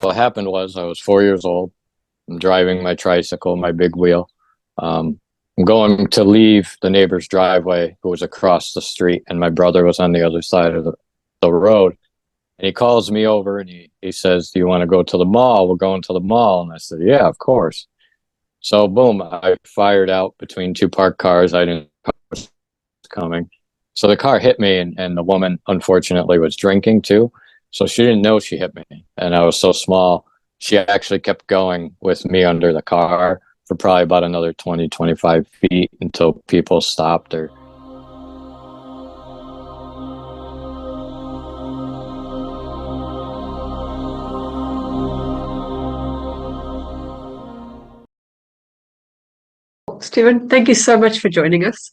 What happened was I was 4 years old. I'm driving my tricycle, my big wheel. I'm going to leave the neighbor's driveway, who was across the street, and my brother was on the other side of the road. And he calls me over and he says, "Do you want to go to the mall? We're going to the mall." And I said, "Yeah, of course." So boom, I fired out between two parked cars. I didn't know it was coming. So the car hit me, and the woman unfortunately was drinking too. So she didn't know she hit me. And I was so small. She actually kept going with me under the car for probably about another 20, 25 feet until people stopped her. Stephen, thank you so much for joining us.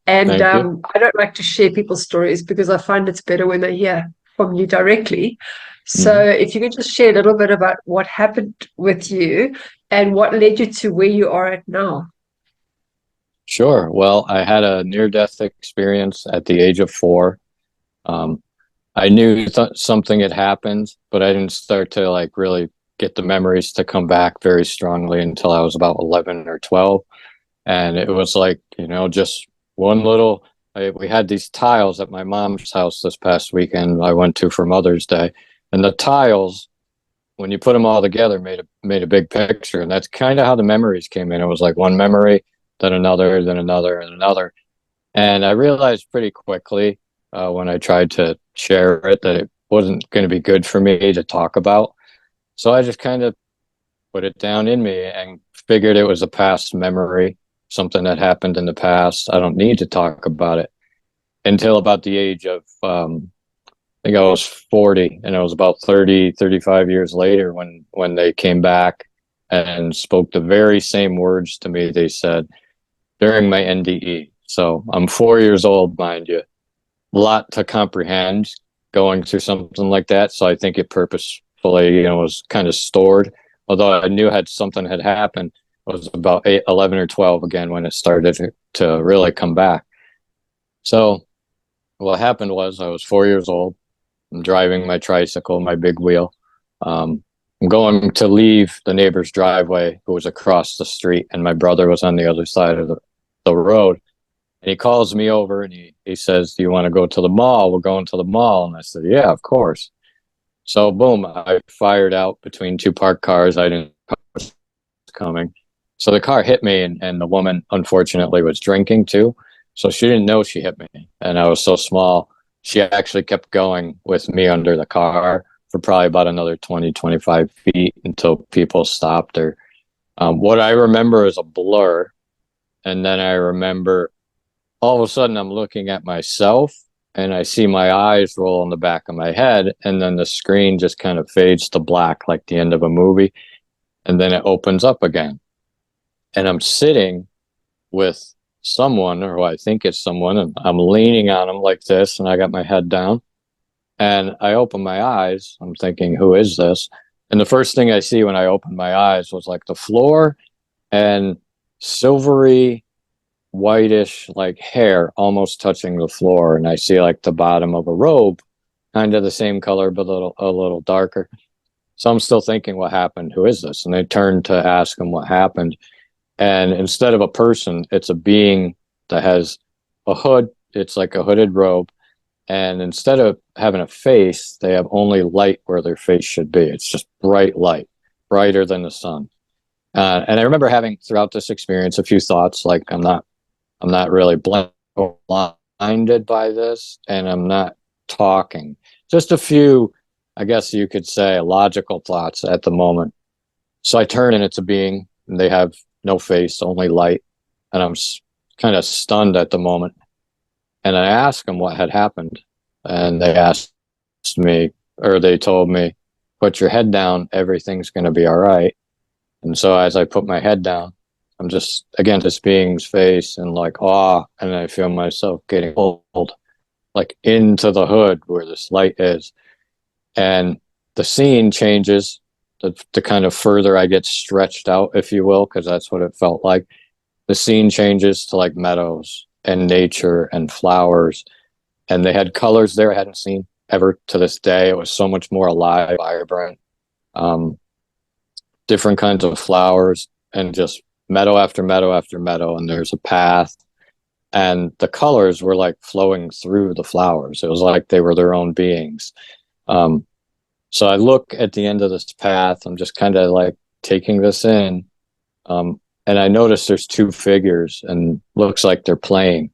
And Thank you. I don't like to share people's stories because I find it's better when they hear from you directly. So Mhm. if you could just share a little bit about what happened with you and what led you to where you are at now. Sure. Well, I had a near-death experience at the age of 4. Um, I knew something had happened, but I didn't start to like really get the memories to come back very strongly until I was about 11 or 12. And it was like, just one little, we had these tiles at my mom's house this past weekend I went to for Mother's Day. And the tiles, when you put them all together, made a big picture. And that's kind of how the memories came in. It was like one memory, then another, then another, and another. And I realized pretty quickly when I tried to share it that it wasn't going to be good for me to talk about. So I just kind of put it down in me and figured it was a past memory, something that happened in the past. I don't need to talk about it until about the age of, I think I was 40, and it was about 30, 35 years later when they came back and spoke the very same words to me they said during my NDE. So I'm 4 years old, mind you. A lot to comprehend going through something like that. So I think it purposefully, was kind of stored. Although I knew something had happened, it was about 11 or 12 again when it started to really come back. So what happened was I was 4 years old. I'm driving my tricycle, my big wheel. I'm going to leave the neighbor's driveway, who was across the street, and my brother was on the other side of the road. And he calls me over and he says, "Do you want to go to the mall? We're going to the mall." And I said, "Yeah, of course." So boom, I fired out between two parked cars. I didn't know it was coming. So the car hit me, and the woman unfortunately was drinking too. So she didn't know she hit me. And I was so small. She actually kept going with me under the car for probably about another 20, 25 feet until people stopped her. What I remember is a blur. And then I remember all of a sudden I'm looking at myself and I see my eyes roll in the back of my head, and then the screen just kind of fades to black like the end of a movie, and then it opens up again. And I'm sitting with someone, or who I think it's someone, and I'm leaning on them like this, and I got my head down. And I open my eyes. I'm thinking, who is this? And the first thing I see when I opened my eyes was like the floor and silvery whitish like hair almost touching the floor, and I see like the bottom of a robe, kind of the same color but a little darker. So I'm still thinking, what happened? Who is this? And I turned to ask him what happened, and instead of a person, it's a being that has a hood. It's like a hooded robe, and instead of having a face, they have only light where their face should be. It's just bright light, brighter than the sun. And I remember having throughout this experience a few thoughts like, I'm not really blinded by this, and I'm not talking. Just a few, I guess you could say, logical thoughts at the moment. So I turn and it's a being, and they have no face, only light. And I'm kind of stunned at the moment. And I asked them what had happened. And they asked me, or they told me, "Put your head down, everything's going to be all right." And so as I put my head down, I'm just, again, this being's face and like awe. And I feel myself getting pulled like into the hood where this light is. And the scene changes the kind of further I get stretched out, if you will, because that's what it felt like. The scene changes to like meadows and nature and flowers. And they had colors there I hadn't seen ever to this day. It was so much more alive, vibrant. um, different kinds of flowers, and just meadow after meadow after meadow, and there's a path, and the colors were like flowing through the flowers. It was like they were their own beings. Um, so I look at the end of this path. I'm just kind of like taking this in, and I notice there's two figures, and looks like they're playing.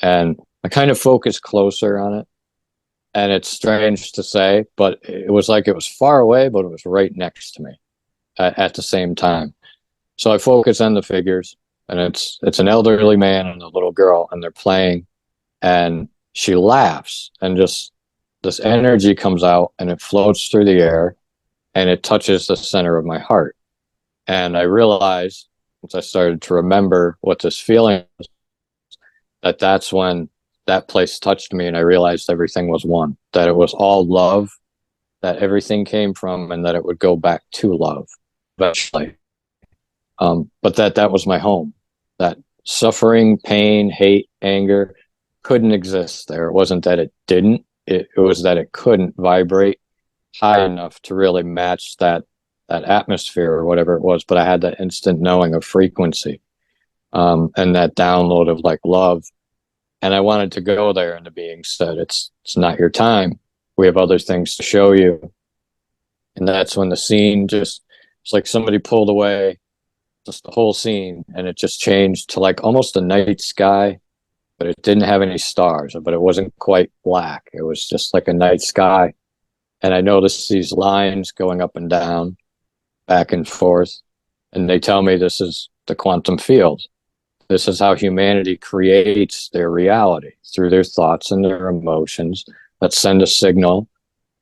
And I kind of focus closer on it, and it's strange to say, but it was like it was far away, but it was right next to me at the same time. So I focus on the figures, and it's an elderly man and a little girl, and they're playing, and she laughs, and just this energy comes out, and it floats through the air, and it touches the center of my heart. And I realized, once I started to remember what this feeling was, that that's when that place touched me, and I realized everything was one, that it was all love, that everything came from, and that it would go back to love eventually. But that was my home. That suffering, pain, hate, anger couldn't exist there. It wasn't that it didn't. It was that it couldn't vibrate high enough to really match that atmosphere or whatever it was. But I had that instant knowing of frequency, and that download of like love. And I wanted to go there, and the being said, it's not your time. We have other things to show you. And that's when the scene just, it's like somebody pulled away just the whole scene, and it just changed to like almost a night sky, but it didn't have any stars, but it wasn't quite black. It was just like a night sky. And I noticed these lines going up and down, back and forth, and they tell me this is the quantum field. This is how humanity creates their reality, through their thoughts and their emotions that send a signal,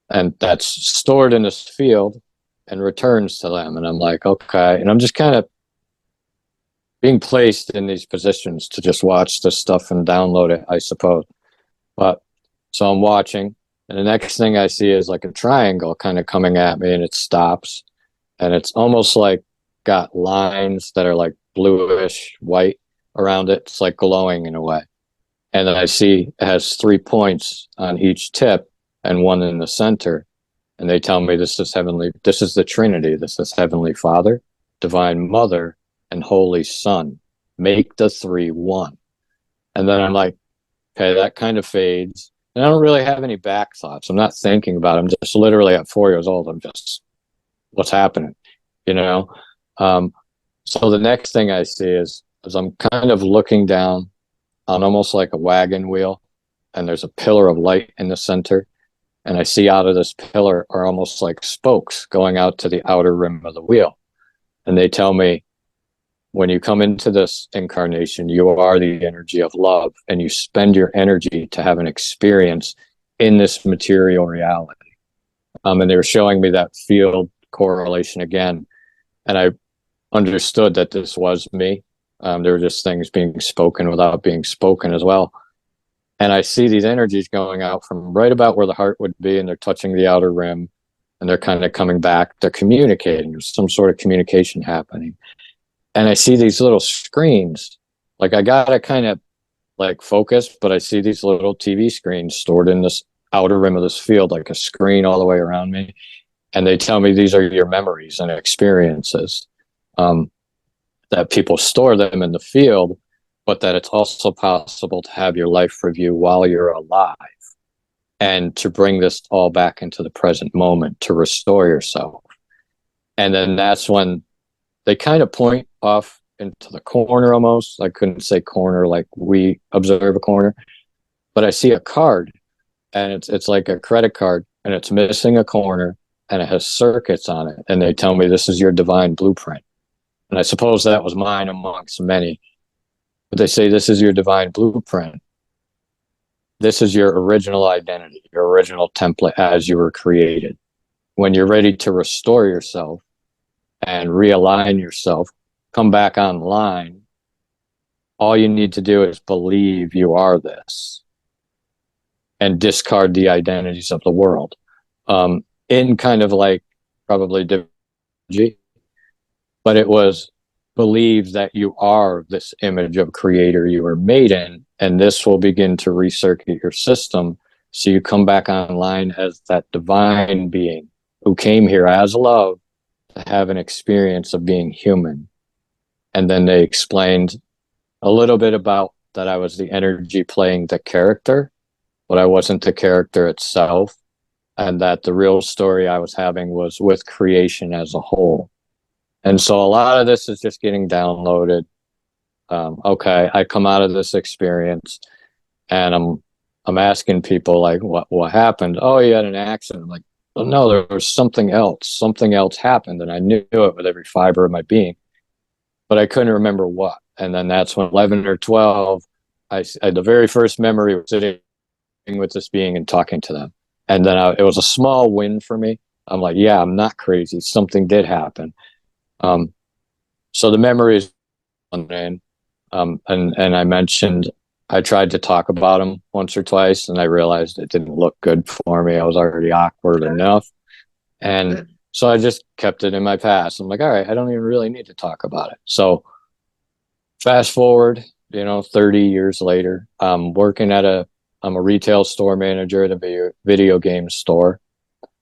and that's stored in this field and returns to them. And I'm like, okay. And I'm just kind of being placed in these positions to just watch this stuff and download it, I suppose. But so I'm watching, and the next thing I see is like a triangle kind of coming at me, and it stops, and it's almost like got lines that are like bluish white around it. It's like glowing in a way. And then I see it has 3 points on each tip and one in the center. And they tell me this is heavenly, this is the Trinity. This is Heavenly Father, Divine Mother, and Holy Son. Make the 3 one. And then I'm like, okay, that kind of fades. And I don't really have any back thoughts. I'm not thinking about it. I'm just literally at 4 years old. I'm just, what's happening? You know? So the next thing I see is I'm kind of looking down on almost like a wagon wheel, and there's a pillar of light in the center. And I see out of this pillar are almost like spokes going out to the outer rim of the wheel. And they tell me, when you come into this incarnation, you are the energy of love, and you spend your energy to have an experience in this material reality. And they were showing me that field correlation again. And I understood that this was me. There were just things being spoken without being spoken as well. And I see these energies going out from right about where the heart would be, and they're touching the outer rim, and they're kind of coming back. They're communicating. There's some sort of communication happening. And I see these little screens. Like I gotta kind of like focus, but I see these little TV screens stored in this outer rim of this field, like a screen all the way around me. And they tell me these are your memories and experiences. That people store them in the field, but that it's also possible to have your life review while you're alive, and to bring this all back into the present moment, to restore yourself. And then that's when they kind of point off into the corner almost. I couldn't say corner like we observe a corner, but I see a card, and it's like a credit card, and it's missing a corner, and it has circuits on it. And they tell me this is your divine blueprint. And I suppose that was mine amongst many. But they say this is your divine blueprint. This is your original identity, your original template as you were created. When you're ready to restore yourself and realign yourself, come back online, all you need to do is believe you are this, and discard the identities of the world. In kind of like probably different, but it was believe that you are this image of creator you were made in, and this will begin to recircuit your system, so you come back online as that divine being who came here as love to have an experience of being human. And then they explained a little bit about that I was the energy playing the character, but I wasn't the character itself. And that the real story I was having was with creation as a whole. And so a lot of this is just getting downloaded. Okay, I come out of this experience and I'm asking people like, what happened? Oh, you had an accident. I'm like, well, no, there was something else. Something else happened, and I knew it with every fiber of my being, but I couldn't remember what. And then that's when 11 or 12, the very first memory was sitting with this being and talking to them. And then it was a small win for me. I'm like, yeah, I'm not crazy. Something did happen. So the memories, and I mentioned I tried to talk about them once or twice, and I realized it didn't look good for me. I was already awkward enough, and so I just kept it in my past. I'm like, all right, I don't even really need to talk about it. So fast forward, 30 years later, I'm a retail store manager at a video game store.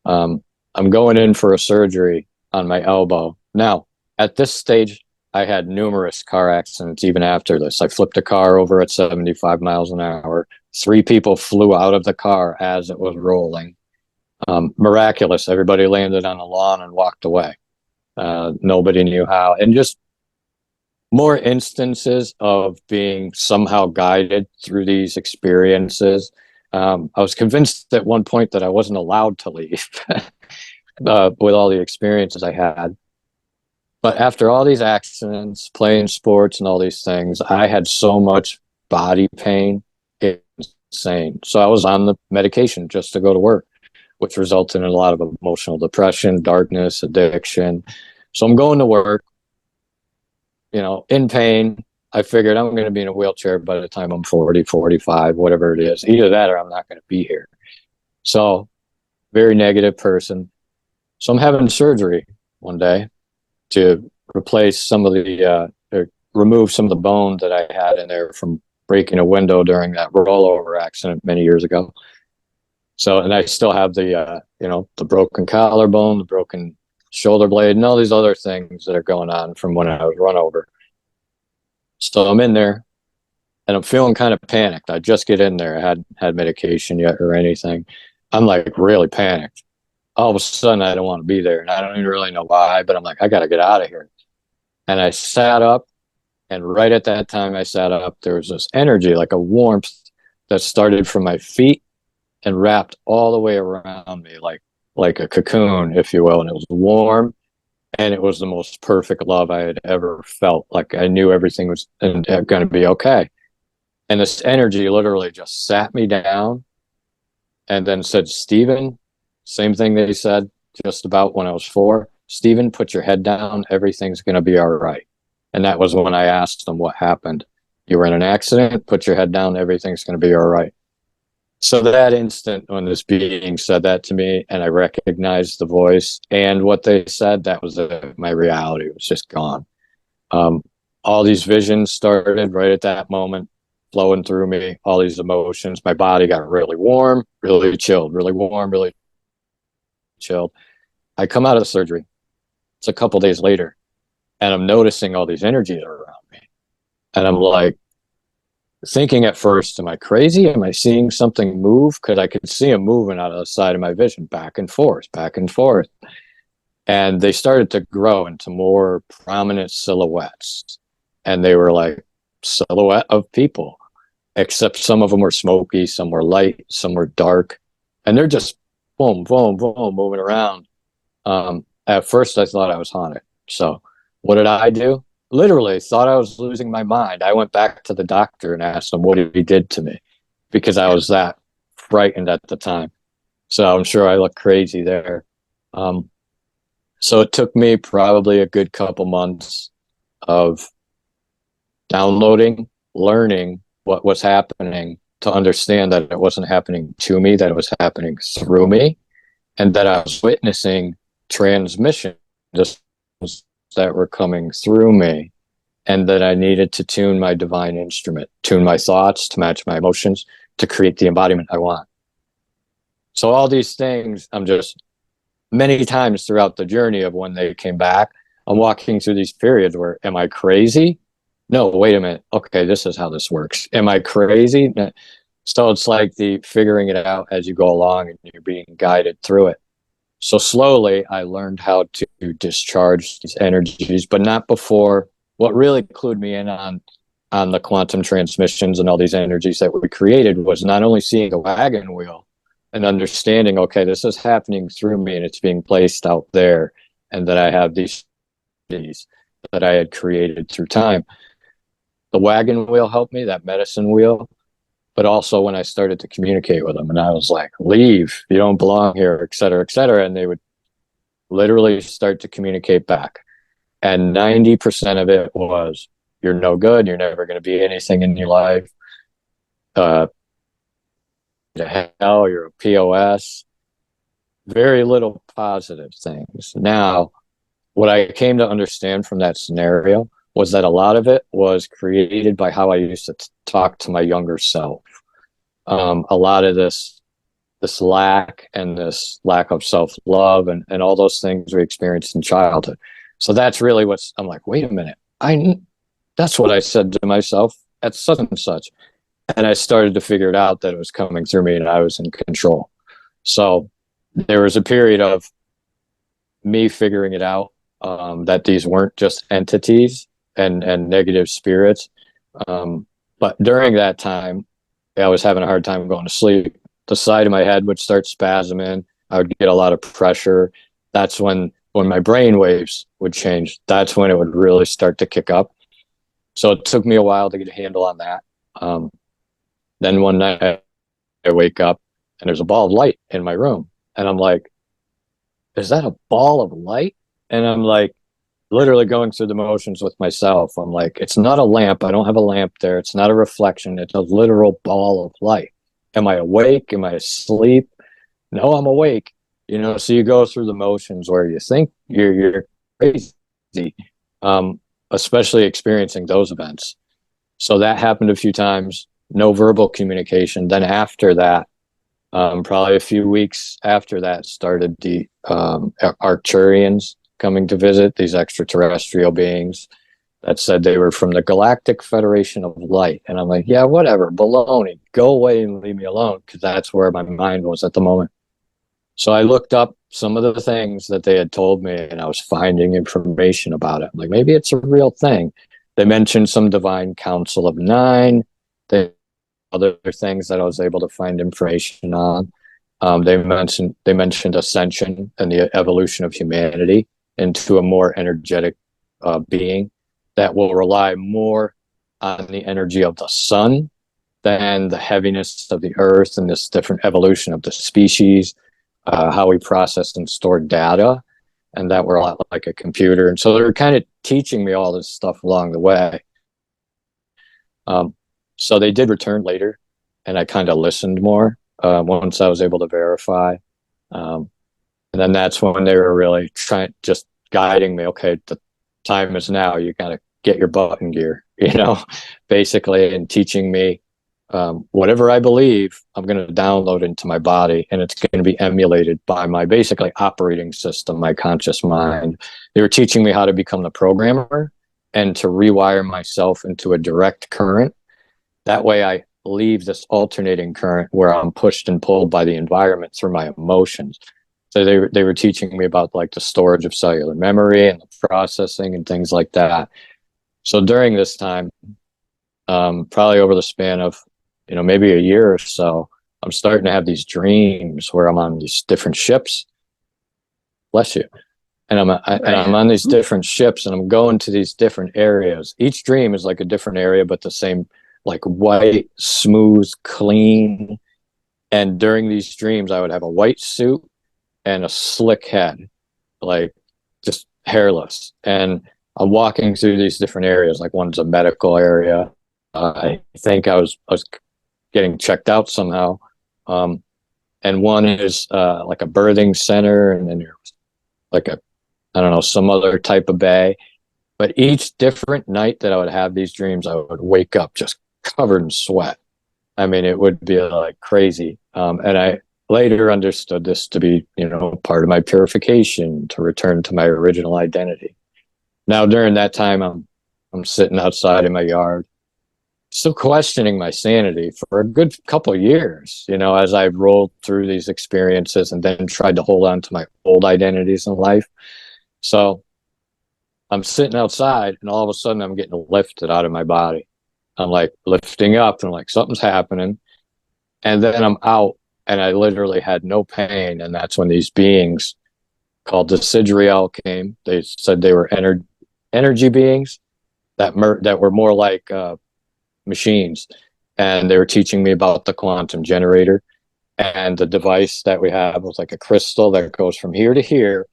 I'm going in for a surgery on my elbow. Now, at this stage, I had numerous car accidents even after this. I flipped a car over at 75 miles an hour. 3 people flew out of the car as it was rolling. Miraculous. Everybody landed on the lawn and walked away. Nobody knew how. And just more instances of being somehow guided through these experiences. I was convinced at one point that I wasn't allowed to leave with all the experiences I had. But after all these accidents, playing sports and all these things, I had so much body pain. It's insane. So I was on the medication just to go to work, which resulted in a lot of emotional depression, darkness, addiction. So I'm going to work, in pain. I figured I'm going to be in a wheelchair by the time I'm 40, 45, whatever it is. Either that or I'm not going to be here. So very negative person. So I'm having surgery one day to replace some of or remove some of the bone that I had in there from breaking a window during that rollover accident many years ago. So, and I still have the broken collarbone, the broken shoulder blade, and all these other things that are going on from when I was run over. So I'm in there and I'm feeling kind of panicked. I just get in there. I hadn't had medication yet or anything. I'm like really panicked. All of a sudden I don't want to be there, and I don't even really know why, but I'm like, I got to get out of here. And I sat up, and right at that time I sat up, there was this energy, like a warmth that started from my feet and wrapped all the way around me, like a cocoon, if you will. And it was warm, and it was the most perfect love I had ever felt. Like I knew everything was going to be okay. And this energy literally just sat me down and then said, Stephen, same thing they said just about when I was 4. Stephen, put your head down. Everything's going to be all right. And that was when I asked them what happened. You were in an accident. Put your head down. Everything's going to be all right. So that instant when this being said that to me and I recognized the voice and what they said, that was it. My reality was just gone. All these visions started right at that moment, flowing through me, all these emotions. My body got really warm, really chilled, really warm, really chilled. I come out of the surgery. It's a couple days later, and I'm noticing all these energies around me. And I'm like thinking at first, am I crazy? Am I seeing something move? Because I could see them moving out of the side of my vision, back and forth, back and forth. And they started to grow into more prominent silhouettes. And they were like silhouette of people, except some of them were smoky, some were light, some were dark. And they're just boom, boom, boom, moving around. At first, I thought I was haunted. So what did I do? Literally thought I was losing my mind. I went back to the doctor and asked him what he did to me because I was that frightened at the time. So I'm sure I look crazy there. So it took me probably a good couple months of downloading, learning what was happening to understand that it wasn't happening to me, that it was happening through me, and that I was witnessing transmissions that were coming through me, and that I needed to tune my divine instrument, tune my thoughts to match my emotions to create the embodiment I want. So all these things, I'm just many times throughout the journey of when they came back, I'm walking through these periods where, am I crazy? No, wait a minute. Okay, this is how this works. Am I crazy? No. So it's like the figuring it out as you go along and you're being guided through it. So slowly I learned how to discharge these energies, but not before. What really clued me in on the quantum transmissions and all these energies that we created was not only seeing the wagon wheel and understanding, okay, this is happening through me and it's being placed out there, and that I have these that I had created through time. The wagon wheel helped me, that medicine wheel, but also when I started to communicate with them and I was like, leave, you don't belong here, et cetera, et cetera. And they would literally start to communicate back. And 90% of it was, you're no good. You're never going to be anything in your life. To hell, you're a POS. Very little positive things. Now, what I came to understand from that scenario was that a lot of it was created by how I used to talk to my younger self. A lot of this lack and this lack of self-love and all those things we experienced in childhood. So that's really what's, I'm like, wait a minute, that's what I said to myself at such and such. And I started to figure it out that it was coming through me and I was in control. So there was a period of me figuring it out, that these weren't just entities and negative spirits. But during that time, I was having a hard time going to sleep. The side of my head would start spasming. I would get a lot of pressure. That's when my brain waves would change. That's when it would really start to kick up. So it took me a while to get a handle on that. Then one night I wake up and there's a ball of light in my room. And I'm like, is that a ball of light? And I'm like, literally going through the motions with myself. I'm like, it's not a lamp. I don't have a lamp there. It's not a reflection. It's a literal ball of light. Am I awake? Am I asleep? No, I'm awake. So you go through the motions where you think you're crazy, especially experiencing those events. So that happened a few times. No verbal communication. Then after that, probably a few weeks after that, started the Arcturians coming to visit, these extraterrestrial beings that said they were from the Galactic Federation of Light. And I'm like, yeah, whatever, baloney, go away and leave me alone, because that's where my mind was at the moment. So I looked up some of the things that they had told me, and I was finding information about it. I'm like, maybe it's a real thing. They mentioned some divine council of 9. They other things that I was able to find information on. They mentioned ascension and the evolution of humanity into a more energetic being that will rely more on the energy of the sun than the heaviness of the earth, and this different evolution of the species, how we process and store data, and that we're a lot like a computer. And so they're kind of teaching me all this stuff along the way. So they did return later, and I kind of listened more once I was able to verify. And then that's when they were really just guiding me. Okay, the time is now. You got to get your butt in gear, basically, and teaching me whatever I believe, I'm going to download into my body, and it's going to be emulated by my basically operating system, my conscious mind. They were teaching me how to become the programmer and to rewire myself into a direct current. That way I leave this alternating current where I'm pushed and pulled by the environment through my emotions. So they were teaching me about like the storage of cellular memory and the processing and things like that. So during this time, probably over the span of, maybe a year or so, I'm starting to have these dreams where I'm on these different ships. Bless you. And I'm on these different ships, and I'm going to these different areas. Each dream is like a different area, but the same, like white, smooth, clean. And during these dreams, I would have a white suit and a slick head, like just hairless. And I'm walking through these different areas. Like one's a medical area. I think I was getting checked out somehow. And one is like a birthing center, and then there's like I don't know, some other type of bay. But each different night that I would have these dreams, I would wake up just covered in sweat. I mean, it would be like crazy. And I later understood this to be, you know, part of my purification to return to my original identity. Now, during that time, I'm sitting outside in my yard, still questioning my sanity for a good couple of years, you know, as I rolled through these experiences and then tried to hold on to my old identities in life. So I'm sitting outside and all of a sudden I'm getting lifted out of my body. I'm like lifting up and I'm like, something's happening. And then I'm out and I literally had no pain. And that's when these beings called the Sidriel came. They said they were energy beings that were more like machines. And they were teaching me about the quantum generator. And the device that we have was like a crystal that goes from here to here,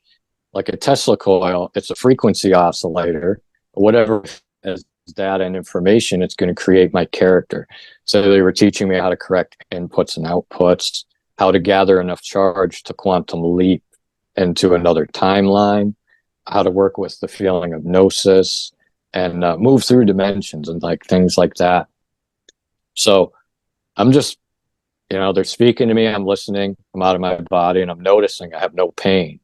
like a Tesla coil. It's a frequency oscillator. Whatever as data and information, it's going to create my character. So they were teaching me how to correct inputs and outputs, how to gather enough charge to quantum leap into another timeline, how to work with the feeling of gnosis and move through dimensions and like things like that. So I'm just, you know, they're speaking to me, I'm listening, I'm out of my body, and I'm noticing I have no pain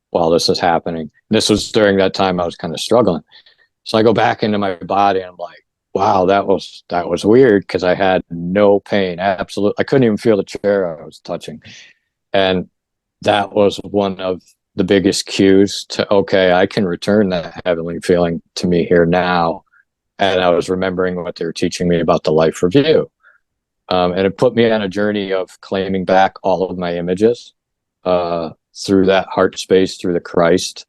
while this is happening. This was during that time I was kind of struggling. So I go back into my body and I'm like, wow, that was weird, because I had no pain. Absolutely. I couldn't even feel the chair I was touching. And that was one of the biggest cues to, okay, I can return that heavenly feeling to me here now. And I was remembering what they were teaching me about the life review. And it put me on a journey of claiming back all of my images through that heart space, through the Christ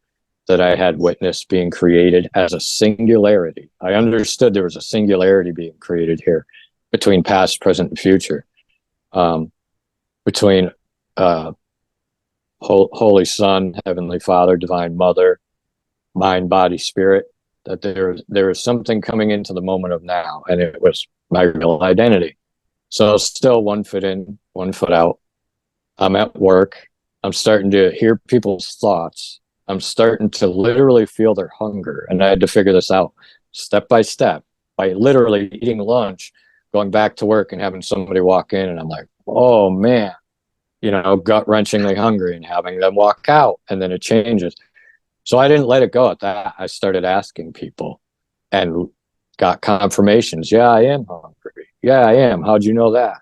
that I had witnessed being created as a singularity. I understood there was a singularity being created here between past, present, and future, between Holy Son, Heavenly Father, Divine Mother, mind, body, spirit, that there was something coming into the moment of now, and it was my real identity. So still 1 foot in, 1 foot out. I'm at work. I'm starting to hear people's thoughts. I'm starting to literally feel their hunger. And I had to figure this out step by step by literally eating lunch, going back to work and having somebody walk in. And I'm like, oh man, you know, gut wrenchingly hungry, and having them walk out, and then it changes. So I didn't let it go at that. I started asking people and got confirmations. Yeah, I am hungry. Yeah, I am. How'd you know that?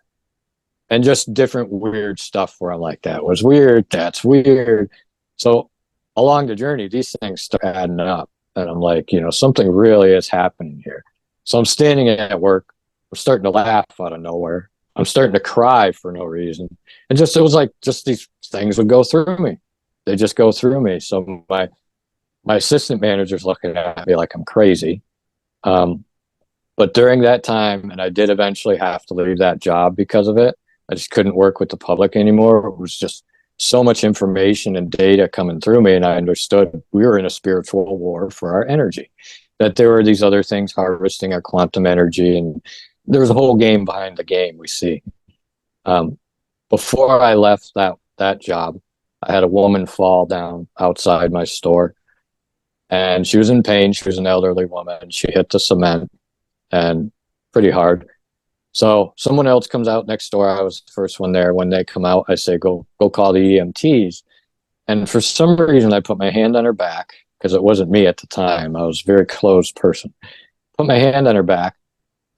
And just different weird stuff where I'm like, that was weird. That's weird. So along the journey, these things start adding up. And I'm like, you know, something really is happening here. So I'm standing at work. I'm starting to laugh out of nowhere. I'm starting to cry for no reason. And just, it was like, just these things would go through me. They just go through me. So my assistant manager's looking at me like I'm crazy. But during that time, and I did eventually have to leave that job because of it, I just couldn't work with the public anymore. It was just so much information and data coming through me, and I understood we were in a spiritual war for our energy, that there were these other things harvesting our quantum energy, and there was a whole game behind the game we see. Before I left that job, I had a woman fall down outside my store, and she was in pain. She was an elderly woman. She hit the cement, and pretty hard. So someone else comes out next door. I was the first one there. When they come out, I say, go call the EMTs. And for some reason, I put my hand on her back, because it wasn't me at the time. I was a very closed person. Put my hand on her back.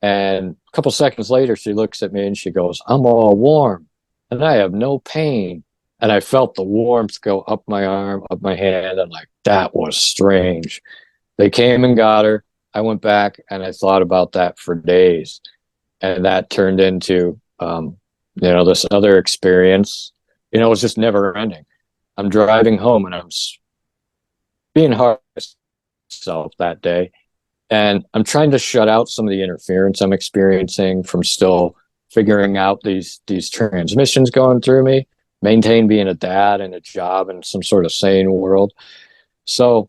And a couple seconds later, she looks at me and she goes, I'm all warm and I have no pain. And I felt the warmth go up my arm, up my hand. And like, that was strange. They came and got her. I went back and I thought about that for days. And that turned into, this other experience. It was just never ending. I'm driving home and I'm being hard on myself that day. And I'm trying to shut out some of the interference I'm experiencing from still figuring out these transmissions going through me, maintain being a dad and a job and some sort of sane world. So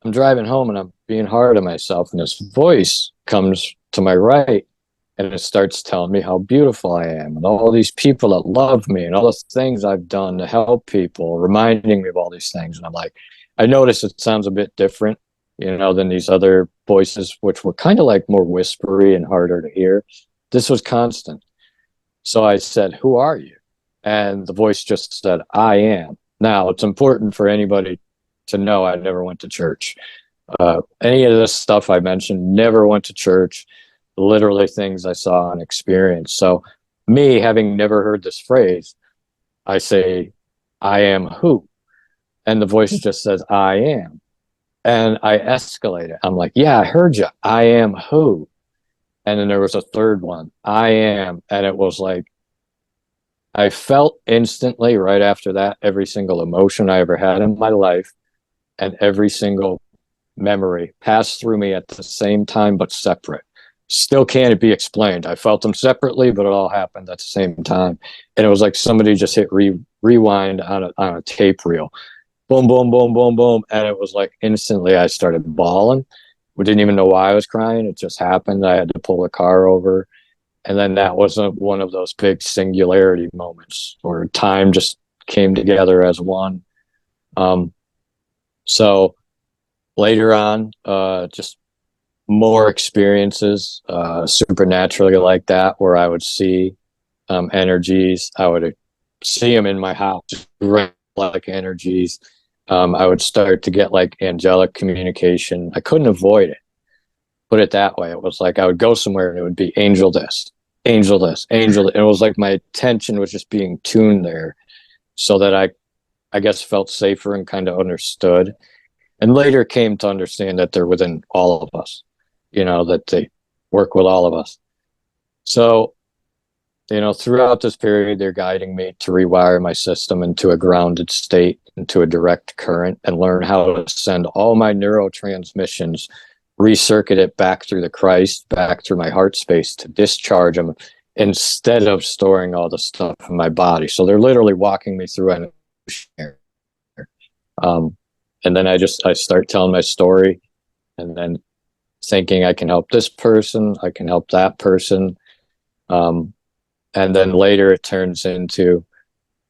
I'm driving home and I'm being hard on myself, and this voice comes to my right and it starts telling me how beautiful I am and all these people that love me and all the things I've done to help people, reminding me of all these things. And I'm like, I notice it sounds a bit different, than these other voices, which were kind of like more whispery and harder to hear. This was constant. So I said, who are you? And the voice just said, I am. Now, it's important for anybody to know I never went to church. Any of this stuff I mentioned, never went to church, literally things I saw and experienced. So, me having never heard this phrase, I say, I am who? And the voice just says, I am. And I escalate it. I'm like, yeah, I heard you. I am who? And then there was a third one, I am. And it was like, I felt instantly right after that every single emotion I ever had in my life and every single memory passed through me at the same time, but separate. Still can't be explained. I felt them separately, but it all happened at the same time. And it was like somebody just hit rewind on a tape reel. Boom, boom, boom, boom, boom. And it was like instantly I started bawling. We didn't even know why I was crying. It just happened. I had to pull the car over. And then that wasn't one of those big singularity moments where time just came together as one. So later on, just more experiences, supernaturally like that, where I would see energies. I would see them in my house, like energies. I would start to get like angelic communication. I couldn't avoid it. Put it that way. It was like I would go somewhere and it would be angel this, angel this, angel. It was like my attention was just being tuned there so that I guess felt safer and kind of understood. And later came to understand that they're within all of us, that they work with all of us. So, throughout this period, they're guiding me to rewire my system into a grounded state, into a direct current, and learn how to send all my neurotransmissions, recircuit it back through the Christ, back through my heart space to discharge them instead of storing all the stuff in my body. So they're literally walking me through an and then I start telling my story and then thinking I can help this person, I can help that person. And then later it turns into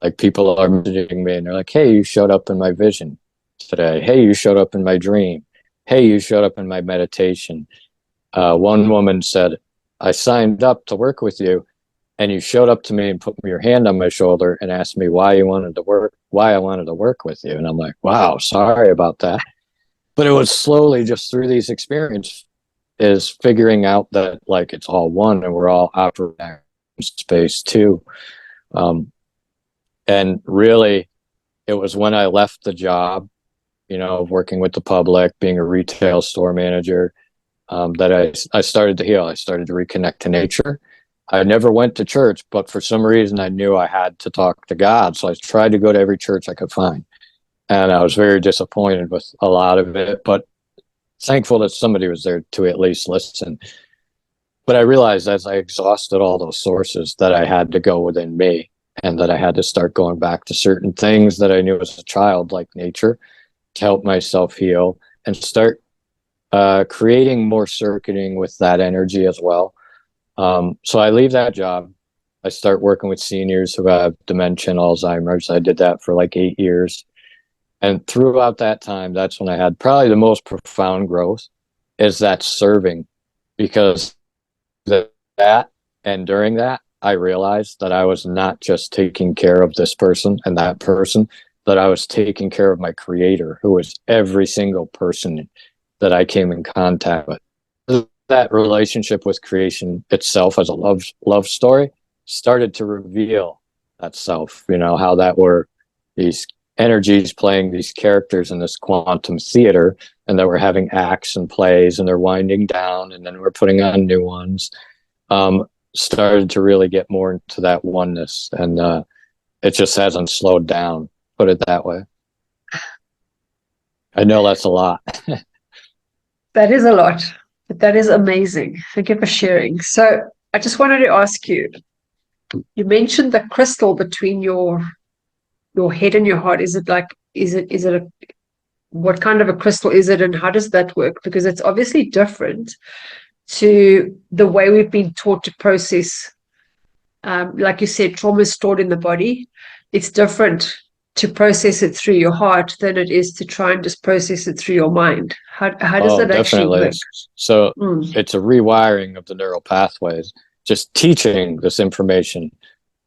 like people are messaging me and they're like, hey, you showed up in my vision today. Hey, you showed up in my dream. Hey, you showed up in my meditation. One woman said, I signed up to work with you and you showed up to me and put your hand on my shoulder and asked me why I wanted to work with you. And I'm like, wow, sorry about that. But it was slowly just through these experiences is figuring out that like it's all one and we're all operating in space too. And really it was when I left the job, of working with the public, being a retail store manager, that I started to heal. I started to reconnect to nature. I never went to church, but for some reason I knew I had to talk to God. So I tried to go to every church I could find. And I was very disappointed with a lot of it, but thankful that somebody was there to at least listen. But I realized as I exhausted all those sources that I had to go within me and that I had to start going back to certain things that I knew as a child, like nature, to help myself heal and start creating more circuiting with that energy as well. So I leave that job. I start working with seniors who have dementia and Alzheimer's. I did that for like 8 years. And throughout that time, that's when I had probably the most profound growth is that serving, because that and during that, I realized that I was not just taking care of this person and that person, that I was taking care of my creator, who was every single person that I came in contact with. That relationship with creation itself as a love story started to reveal that self, how that were these energies playing these characters in this quantum theater, and that we're having acts and plays and they're winding down and then we're putting on new ones. Started to really get more into that oneness, and it just hasn't slowed down, put it that way. I know that's a lot. That is a lot, but that is amazing. Thank you for sharing. So I just wanted to ask you, you mentioned the crystal between your head and your heart. Is it what kind of a crystal is it and how does that work? Because it's obviously different to the way we've been taught to process, like you said, trauma is stored in the body. It's different to process it through your heart than it is to try and just process it through your mind. How does it actually work? So it's a rewiring of the neural pathways, just teaching this information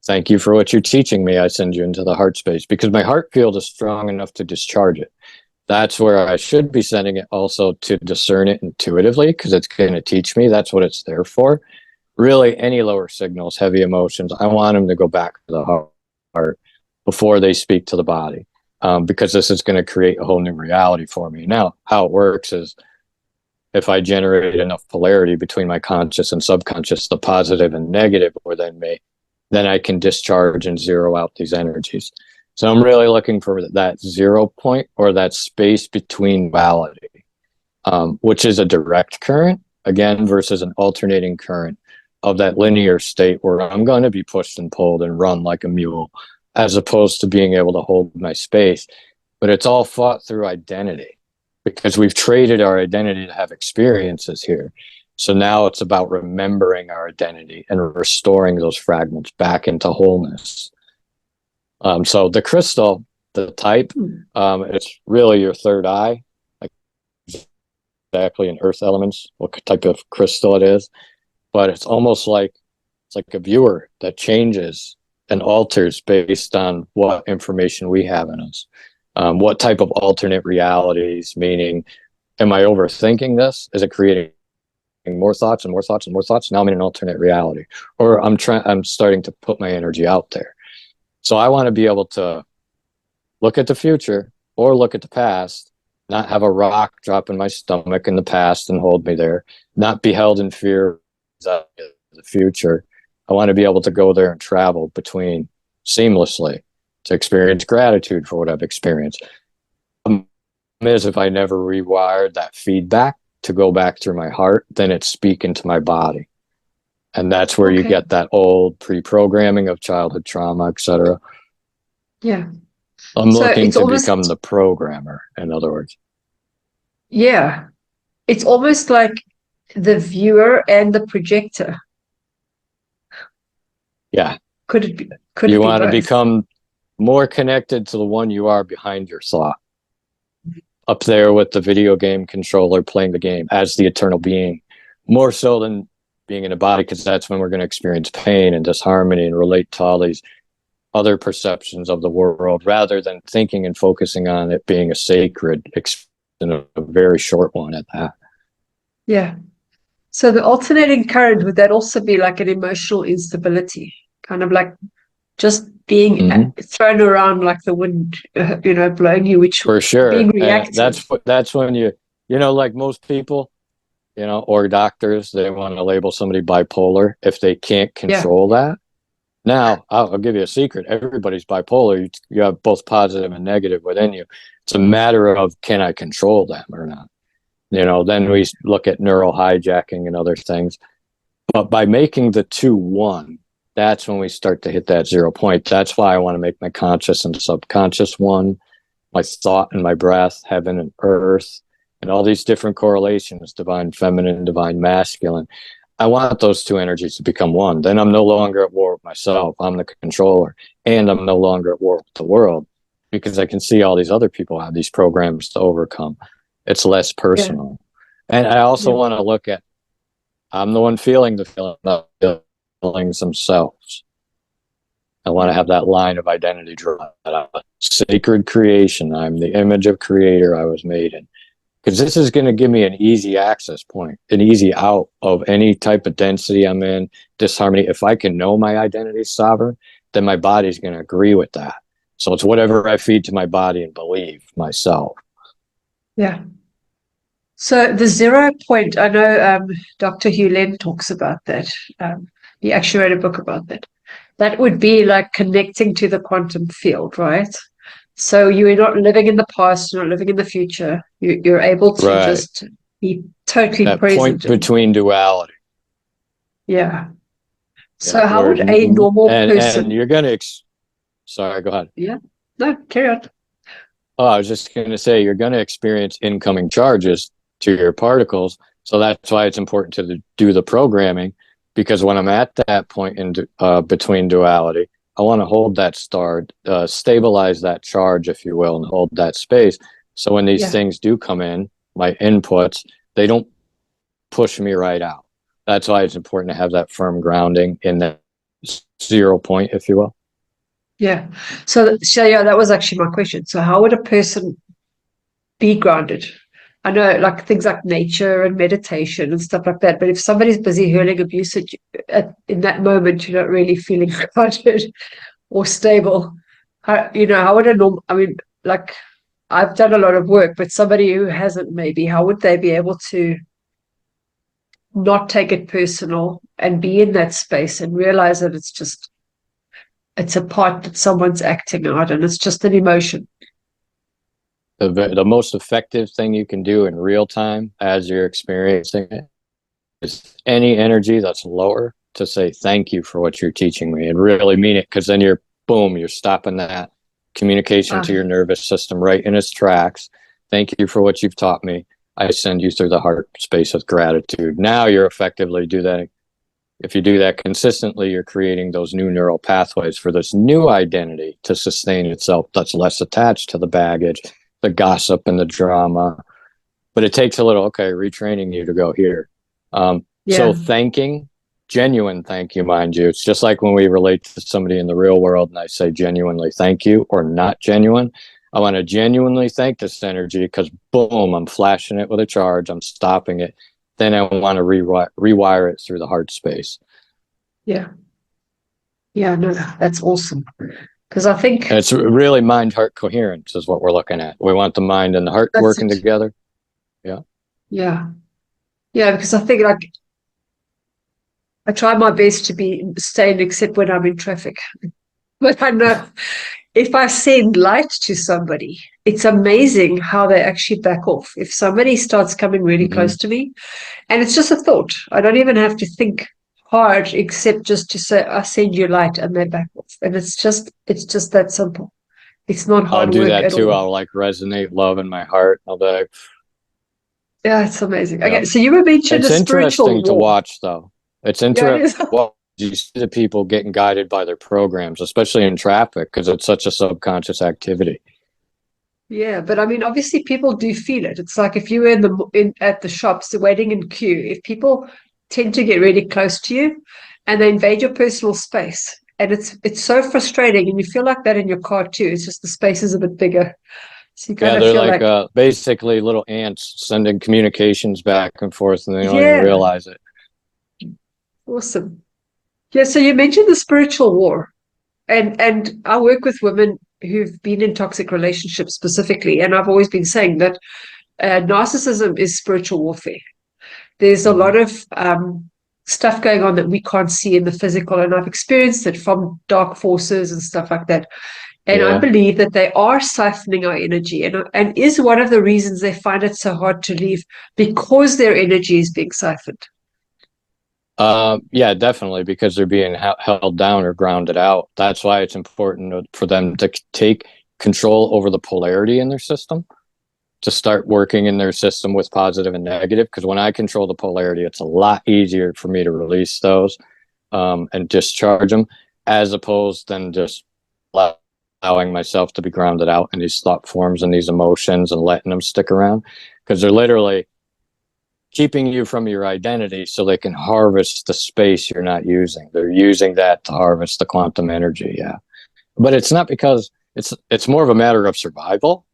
thank you for what you're teaching me. I send you into the heart space because my heart field is strong enough to discharge it. That's where I should be sending it also to discern it intuitively because it's going to teach me. That's what it's there for. Really, any lower signals, heavy emotions, I want them to go back to the heart before they speak to the body, because this is going to create a whole new reality for me. Now, how it works is if I generate enough polarity between my conscious and subconscious, the positive and negative within me, then I can discharge and zero out these energies. So I'm really looking for that 0 point or that space between duality, which is a direct current, again, versus an alternating current of that linear state where I'm going to be pushed and pulled and run like a mule, as opposed to being able to hold my space. But it's all fought through identity because we've traded our identity to have experiences here. So now it's about remembering our identity and restoring those fragments back into wholeness. So the crystal, the type, it's really your third eye, like exactly in earth elements, what type of crystal it is. But it's almost like it's like a viewer that changes and alters based on what information we have in us. What type of alternate realities, meaning, am I overthinking this? Is it creating more thoughts and more thoughts and more thoughts? Now I'm in an alternate reality, or I'm starting to put my energy out there. So I want to be able to look at the future or look at the past, not have a rock drop in my stomach in the past and hold me there, not be held in fear of the future. I want to be able to go there and travel between seamlessly to experience gratitude for what I've experienced. Is if I never rewired that feedback to go back through my heart, then it's speaking to my body. And that's where you get that old pre-programming of childhood trauma, etc. Yeah. I'm looking to become the programmer, in other words. Yeah. It's almost like the viewer and the projector. Yeah. Could it be? You want to become more connected to the one you are behind your thought. Up there with the video game controller playing the game as the eternal being, more so than being in a body, because that's when we're going to experience pain and disharmony and relate to all these other perceptions of the world, rather than thinking and focusing on it being a sacred and a very short one at that. Yeah. So the alternating current, would that also be like an emotional instability, kind of like just being thrown around like the wind, blowing you, which for sure, being reactive. And that's when like most people, or doctors, they want to label somebody bipolar if they can't control that. Now, I'll give you a secret. Everybody's bipolar. You have both positive and negative within you. It's a matter of, can I control them or not? Then we look at neural hijacking and other things. But by making the two one, that's when we start to hit that 0 point. That's why I want to make my conscious and subconscious one, my thought and my breath, heaven and earth, and all these different correlations, divine feminine, divine masculine. I want those two energies to become one. Then I'm no longer at war with myself. I'm the controller. And I'm no longer at war with the world, because I can see all these other people have these programs to overcome. It's less personal. Yeah. And I also want to look at, I'm the one feeling the feeling, not feelings themselves. I want to have that line of identity drawn. Sacred creation. I'm the image of creator I was made in. Because this is going to give me an easy access point, an easy out of any type of density I'm in, disharmony. If I can know my identity is sovereign, then my body's going to agree with that. So it's whatever I feed to my body and believe myself. Yeah. So the 0 point, I know Dr. Hugh Len talks about that. He actually wrote a book about that. That would be like connecting to the quantum field, right? So you're not living in the past, you're not living in the future. You're able to just be totally that present. Point between duality. Yeah. So how would a normal person... And you're going to... Sorry, go ahead. Yeah. No, carry on. Oh, I was just going to say, you're going to experience incoming charges to your particles. So that's why it's important to do the programming, because when I'm at that point in between duality, I want to hold that star, stabilize that charge, if you will, and hold that space. So when these things do come in, my inputs, they don't push me right out. That's why it's important to have that firm grounding in that 0 point, if you will. Yeah. So yeah, that was actually my question. So how would a person be grounded? I know like things like nature and meditation and stuff like that, but if somebody's busy hurling abuse at you, in that moment, you're not really feeling grounded or stable. How would a normal, I mean, like I've done a lot of work, but somebody who hasn't, maybe, how would they be able to not take it personal and be in that space and realize that it's a part that someone's acting out and it's just an emotion? The most effective thing you can do in real time as you're experiencing it is any energy that's lower to say thank you for what you're teaching me and really mean it, because then you're stopping that communication to your nervous system right in its tracks. Thank you for what you've taught me. I send you through the heart space of gratitude. Now you're effectively do that. If you do that consistently, you're creating those new neural pathways for this new identity to sustain itself that's less attached to the baggage, the gossip, and the drama. But it takes a little, retraining you to go here. So genuine thank you, mind you. It's just like when we relate to somebody in the real world and I say genuinely thank you or not genuine. I want to genuinely thank this energy because boom, I'm flashing it with a charge. I'm stopping it. Then I want to rewire it through the heart space. Yeah. Yeah, no, that's awesome. Because I think and it's really mind-heart coherence is what we're looking at. We want the mind and the heart working together. Yeah. Yeah. Yeah, because I think like I try my best to be staying except when I'm in traffic. But I know if I send light to somebody, it's amazing how they actually back off. If somebody starts coming really close to me, and it's just a thought, I don't even have to think hard except just to say, I send you light, and they back off. And it's just that simple. It's not hard I'll do work that at too. all. I'll like resonate love in my heart. I'll be like, Yeah, it's amazing. Okay, yep. so you were mentioned It's a spiritual interesting to war. watch, though. It's Yeah, it interesting. is. Well, you see the people getting guided by their programs, especially in traffic, because it's such a subconscious activity. Yeah, but I mean, obviously, people do feel it. It's like if you were at the shops waiting in queue, if people tend to get really close to you, and they invade your personal space, and it's so frustrating, and you feel like that in your car too. It's just the space is a bit bigger, so you kind Yeah, of they're feel like like, basically little ants sending communications back and forth, and they don't even yeah, realize it. awesome. Yeah, so you mentioned the spiritual war, and I work with women who've been in toxic relationships specifically, and I've always been saying that narcissism is spiritual warfare. There's a lot of stuff going on that we can't see in the physical, and I've experienced it from dark forces and stuff like that. And I Yeah. believe that they are siphoning our energy, and is one of the reasons they find it so hard to leave because their energy is being siphoned. Yeah, definitely, because they're being held down or grounded out. That's why it's important for them to take control over the polarity in their system, to start working in their system with positive and negative. Because when I control the polarity, it's a lot easier for me to release those and discharge them, as opposed than just allowing myself to be grounded out in these thought forms and these emotions and letting them stick around, because they're literally keeping you from your identity so they can harvest the space you're not using. They're using that to harvest the quantum energy. Yeah. But it's not because it's more of a matter of survival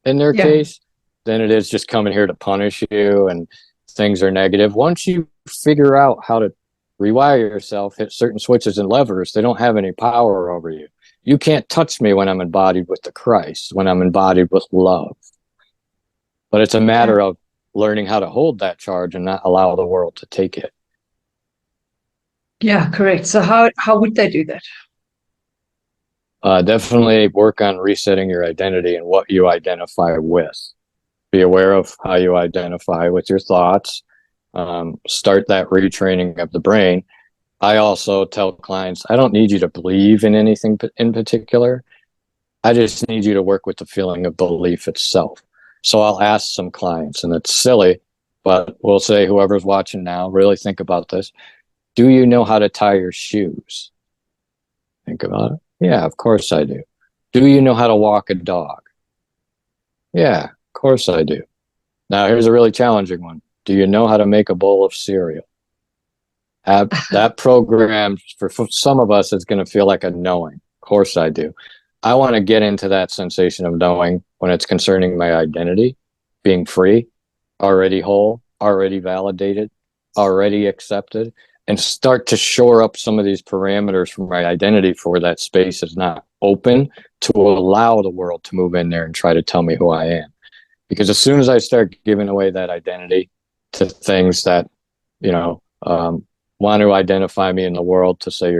in their case than it is just coming here to punish you and things are negative. Once you figure out how to rewire yourself, hit certain switches and levers, they don't have any power over you. You can't touch me when I'm embodied with the Christ, when I'm embodied with love. But it's a matter of learning how to hold that charge and not allow the world to take it. Yeah, correct. So how would they do that? Definitely work on resetting your identity and what you identify with. Be aware of how you identify with your thoughts. Start that retraining of the brain. I also tell clients, I don't need you to believe in anything in particular. I just need you to work with the feeling of belief itself. So I'll ask some clients, and it's silly, but we'll say whoever's watching now, really think about this. Do you know how to tie your shoes? Think about it. Yeah, of course I do. Do you know how to walk a dog? Yeah, of course I do. Now here's a really challenging one. Do you know how to make a bowl of cereal? That program for some of us is going to feel like a knowing. Of course I do. I want to get into that sensation of knowing when it's concerning my identity, being free, already whole, already validated, already accepted, and start to shore up some of these parameters for my identity for where that space is not open to allow the world to move in there and try to tell me who I am. Because as soon as I start giving away that identity to things that, you know, want to identify me in the world, to say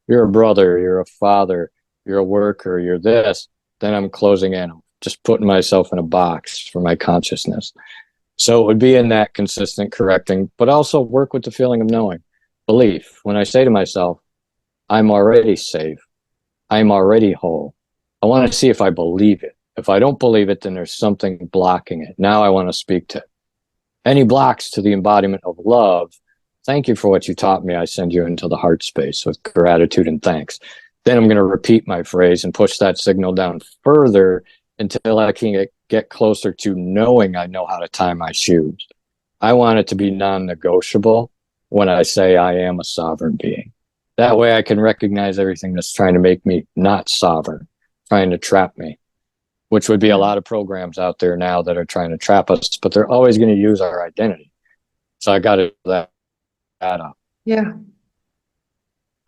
you're a brother, you're a father, you're a worker, you're this, then I'm closing in. I'm just putting myself in a box for my consciousness. So it would be in that consistent correcting, but also work with the feeling of knowing, belief. When I say to myself, I'm already safe, I'm already whole, I want to see if I believe it. If I don't believe it, then there's something blocking it. Now I want to speak to it. Any blocks to the embodiment of love. Thank you for what you taught me. I send you into the heart space with gratitude and thanks. Then I'm going to repeat my phrase and push that signal down further until I can get closer to knowing I know how to tie my shoes. I want it to be non-negotiable when I say I am a sovereign being. That way I can recognize everything that's trying to make me not sovereign, trying to trap me, which would be a lot of programs out there now that are trying to trap us, but they're always going to use our identity. So I got to that up. Yeah.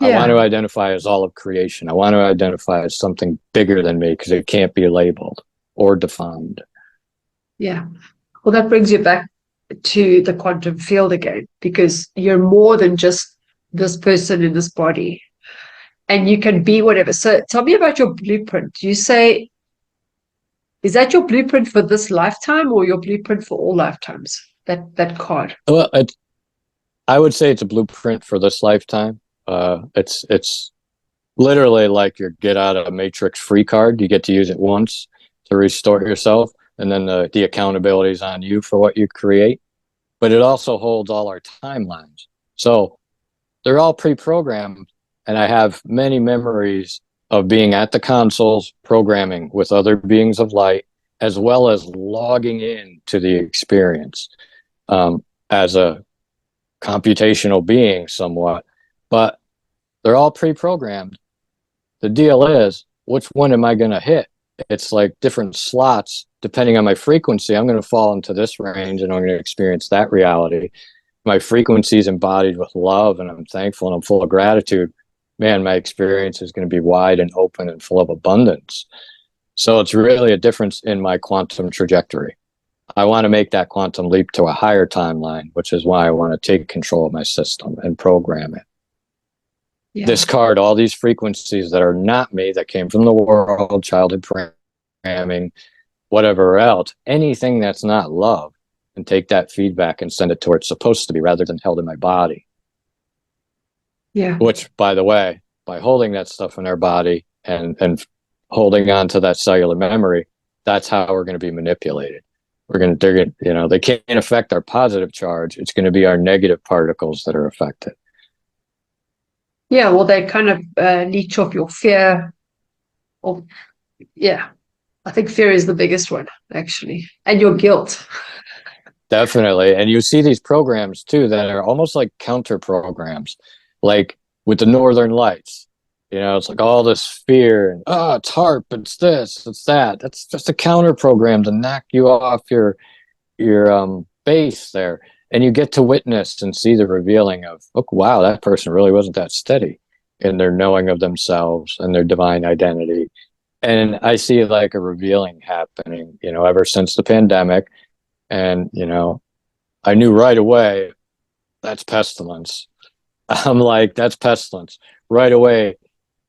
I want to identify as all of creation. I want to identify as something bigger than me because it can't be labeled or defined. Yeah. Well, that brings you back to the quantum field again, because you're more than just this person in this body, and you can be whatever. So tell me about your blueprint. You say, is that your blueprint for this lifetime or your blueprint for all lifetimes? That card. Well, I would say it's a blueprint for this lifetime. It's literally like your get out of matrix free card. You get to use it once to restore yourself, and then the accountability is on you for what you create. But it also holds all our timelines. So they're all pre-programmed, and I have many memories of being at the consoles, programming with other beings of light, as well as logging in to the experience as a computational being somewhat. But they're all pre-programmed. The deal is, which one am I going to hit? It's like different slots. Depending on my frequency, I'm going to fall into this range and I'm going to experience that reality. My frequency is embodied with love and I'm thankful and I'm full of gratitude. Man, my experience is going to be wide and open and full of abundance. So it's really a difference in my quantum trajectory. I want to make that quantum leap to a higher timeline, which is why I want to take control of my system and program it. Yeah. Discard all these frequencies that are not me, that came from the world, childhood programming, whatever else, anything that's not love, and take that feedback and send it to where it's supposed to be rather than held in my body. Yeah. Which, by the way, by holding that stuff in our body and holding on to that cellular memory, that's how we're going to be manipulated. They can't affect our positive charge. It's going to be our negative particles that are affected. Yeah, well, they kind of leech off your fear. Yeah, I think fear is the biggest one, actually, and your guilt. Definitely. And you see these programs, too, that are almost like counter programs, like with the Northern Lights. It's like all this fear, and it's HARP, it's this, it's that. That's just a counter program to knock you off your base there. And you get to witness and see the revealing of, oh, wow, that person really wasn't that steady in their knowing of themselves and their divine identity. And I see like a revealing happening, ever since the pandemic. And, I knew right away, that's pestilence. I'm like, that's pestilence. Right away,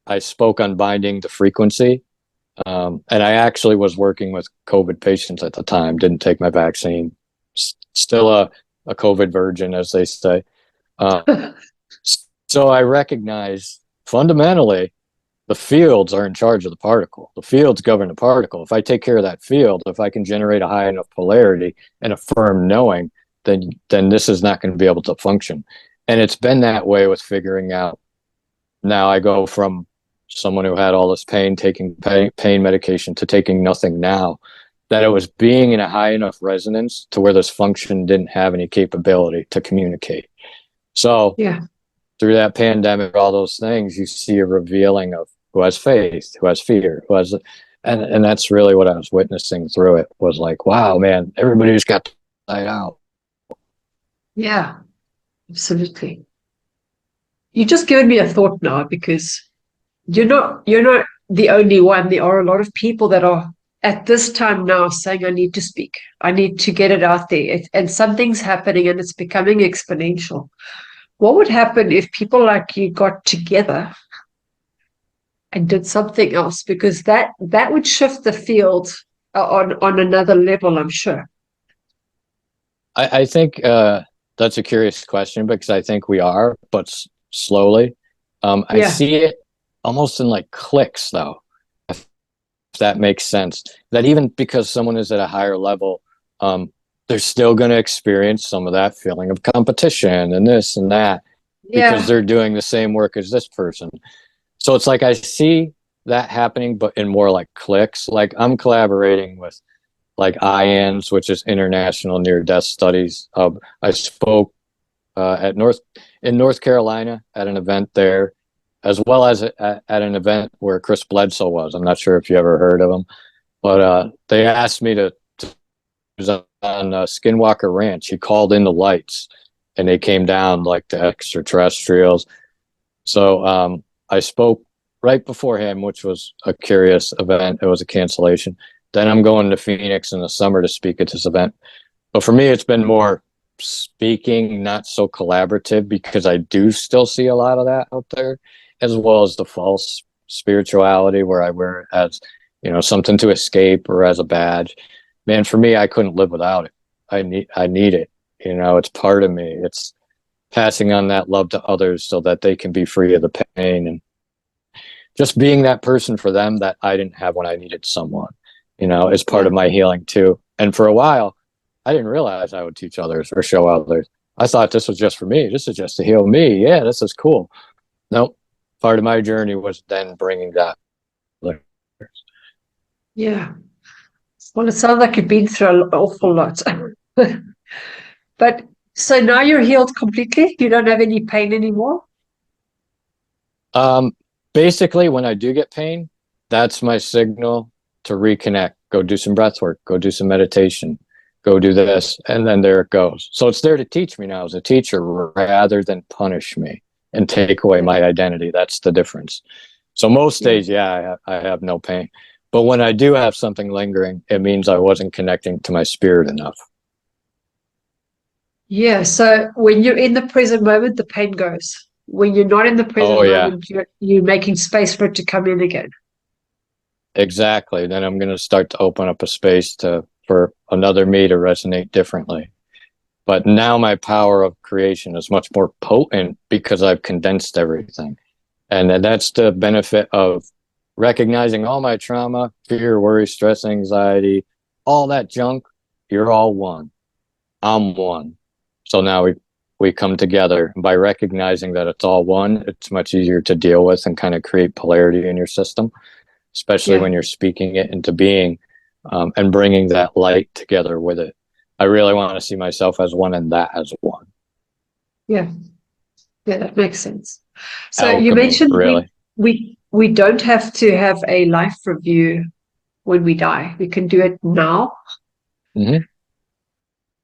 I spoke on binding the frequency. And I actually was working with COVID patients at the time, didn't take my vaccine. Still a COVID virgin, as they say. So I recognize fundamentally the fields are in charge of the particle. The fields govern the particle. If I take care of that field, if I can generate a high enough polarity and a firm knowing, then this is not going to be able to function. And it's been that way with figuring out. Now I go from someone who had all this pain, taking pain medication, to taking nothing now. That it was being in a high enough resonance to where this function didn't have any capability to communicate. So yeah, through that pandemic, all those things, you see a revealing of who has faith, who has fear, who has, and that's really what I was witnessing through it, was like, wow, man, everybody's got to light out. Yeah, absolutely. You just given me a thought now, because you're not the only one. There are a lot of people that are at this time now saying, I need to speak. I need to get it out there. And something's happening and it's becoming exponential. What would happen if people like you got together and did something else? Because that would shift the field on another level, I'm sure. I think that's a curious question, because I think we are, but slowly. I Yeah. see it almost in like clicks, though, if that makes sense. That even because someone is at a higher level, they're still going to experience some of that feeling of competition and this and that, because Yeah. they're doing the same work as this person. So it's like I see that happening, but in more like clicks. Like I'm collaborating with like IANS, which is International Near Death Studies. I spoke at North Carolina at an event there, as well as at an event where Chris Bledsoe was. I'm not sure if you ever heard of him, but they asked me to on Skinwalker Ranch. He called in the lights, and they came down like the extraterrestrials. So I spoke right before him, which was a curious event. It was a cancellation. Then I'm going to Phoenix in the summer to speak at this event. But for me, it's been more speaking, not so collaborative, because I do still see a lot of that out there, as well as the false spirituality where I wear it as, something to escape or as a badge. Man, for me, I couldn't live without it. I need it. It's part of me. It's passing on that love to others so that they can be free of the pain, and just being that person for them that I didn't have when I needed someone, is part Yeah. of my healing too. And for a while, I didn't realize I would teach others or show others. I thought this was just for me. This is just to heal me. Yeah, this is cool. Nope. Part of my journey was then bringing that. Yeah. Well, it sounds like you've been through an awful lot. But so now you're healed completely? You don't have any pain anymore? Um, Basically, when I do get pain, that's my signal to reconnect. Go do some breath work. Go do some meditation. Go do this, and then there it goes. So it's there to teach me now as a teacher, rather than punish me and take away my identity. That's the difference. So most days, yeah, I have no pain. But when I do have something lingering, it means I wasn't connecting to my spirit enough. Yeah. So when you're in the present moment, the pain goes. When you're not in the Oh, present yeah, moment, you're making space for it to come in again. exactly. Then I'm going to start to open up a space for another me to resonate differently. But now my power of creation is much more potent because I've condensed everything. And that's the benefit of recognizing all my trauma, fear, worry, stress, anxiety, all that junk. You're all one. I'm one. So now we come together. By recognizing that it's all one, it's much easier to deal with and kind of create polarity in your system, especially Yeah. when you're speaking it into being, and bringing that light together with it. I really want to see myself as one and that as one. Yeah. Yeah, that makes sense. So you Alchemy, mentioned we really. we we don't have to have a life review when we die. We can do it now. Mm-hmm.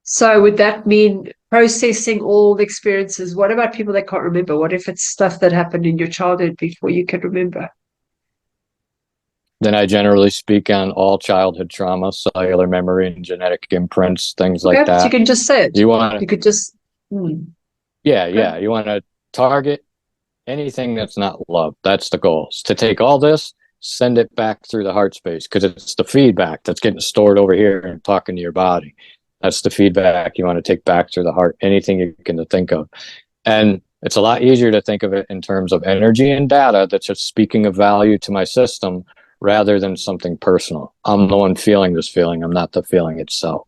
So would that mean processing all the experiences? What about people that can't remember? What if it's stuff that happened in your childhood before you can remember? Then I generally speak on all childhood trauma, cellular memory, and genetic imprints, things like Okay, so you that. can just say it. You want to, You could just, hmm, okay. yeah, you want to target anything that's not love. That's the goal. Is to take all this, send it back through the heart space, because it's the feedback that's getting stored over here and talking to your body. That's the feedback you want to take back through the heart. Anything you can think of, and it's a lot easier to think of it in terms of energy and data that's just speaking of value to my system, rather than something personal. I'm the one feeling this feeling. I'm not the feeling itself.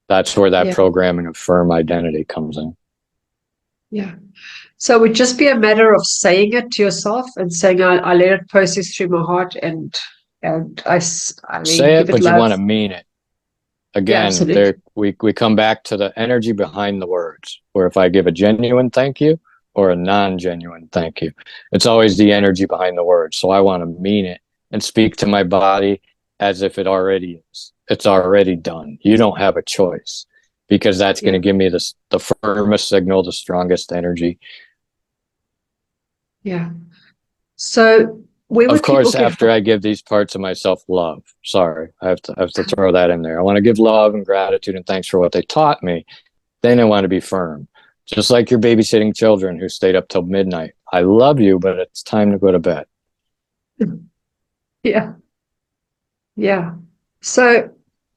That's where that Yeah, programming of firm identity comes in. yeah. So it would just be a matter of saying it to yourself and saying, I let it process through my heart and I mean, Say give it, it but you love. want to mean it. Yeah, Again, absolutely. there we come back to the energy behind the words. Where if I give a genuine thank you, or a non-genuine thank you. It's always the energy behind the word. So I want to mean it and speak to my body as if it already is. It's already done. You don't have a choice, because that's going to give me the firmest signal, the strongest energy. Yeah. So where Of would people course, get after I give these parts of myself love, sorry, I have to throw that in there. I want to give love and gratitude and thanks for what they taught me. Then I want to be firm. Just like you're babysitting children who stayed up till midnight. I love you, but it's time to go to bed. Yeah. Yeah. So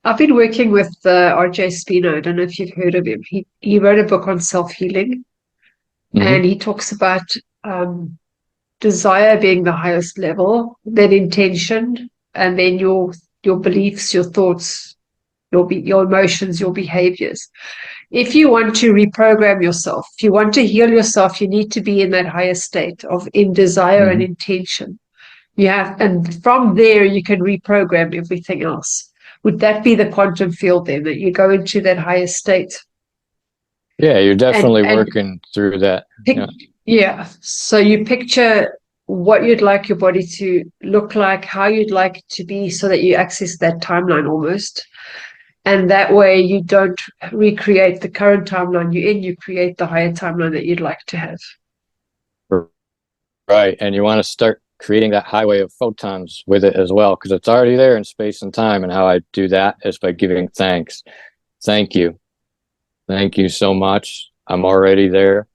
I've been working with RJ Spino. I don't know if you've heard of him. He wrote a book on self-healing, Mm-hmm. and he talks about desire being the highest level, then intention, and then your beliefs, your thoughts, your emotions, your behaviors. If you want to reprogram yourself, if you want to heal yourself, you need to be in that higher state of in desire and Mm-hmm. intention. And from there you can reprogram everything else. Would that be the quantum field then, that you go into that higher state? Yeah, you're definitely And working through that. Yeah. yeah. So you picture what you'd like your body to look like, how you'd like it to be, so that you access that timeline almost. And that way you don't recreate the current timeline you're in, you create the higher timeline that you'd like to have. Right. And you want to start creating that highway of photons with it as well, because it's already there in space and time. And how I do that is by giving thanks. Thank you. Thank you so much. I'm already there.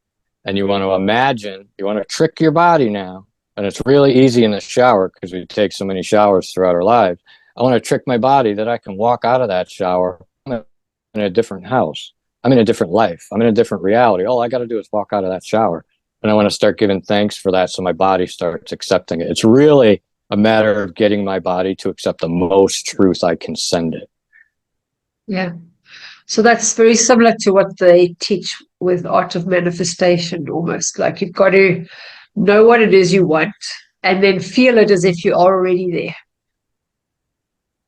And you want to imagine, you want to trick your body now. And it's really easy in the shower because we take so many showers throughout our lives. I want to trick my body that I can walk out of that shower in a different house. I'm in a different life. I'm in a different reality. All I got to do is walk out of that shower. And I want to start giving thanks for that so my body starts accepting it. It's really a matter of getting my body to accept the most truth I can send it. Yeah. So that's very similar to what they teach with art of manifestation, almost like you've got to know what it is you want and then feel it as if you're already there.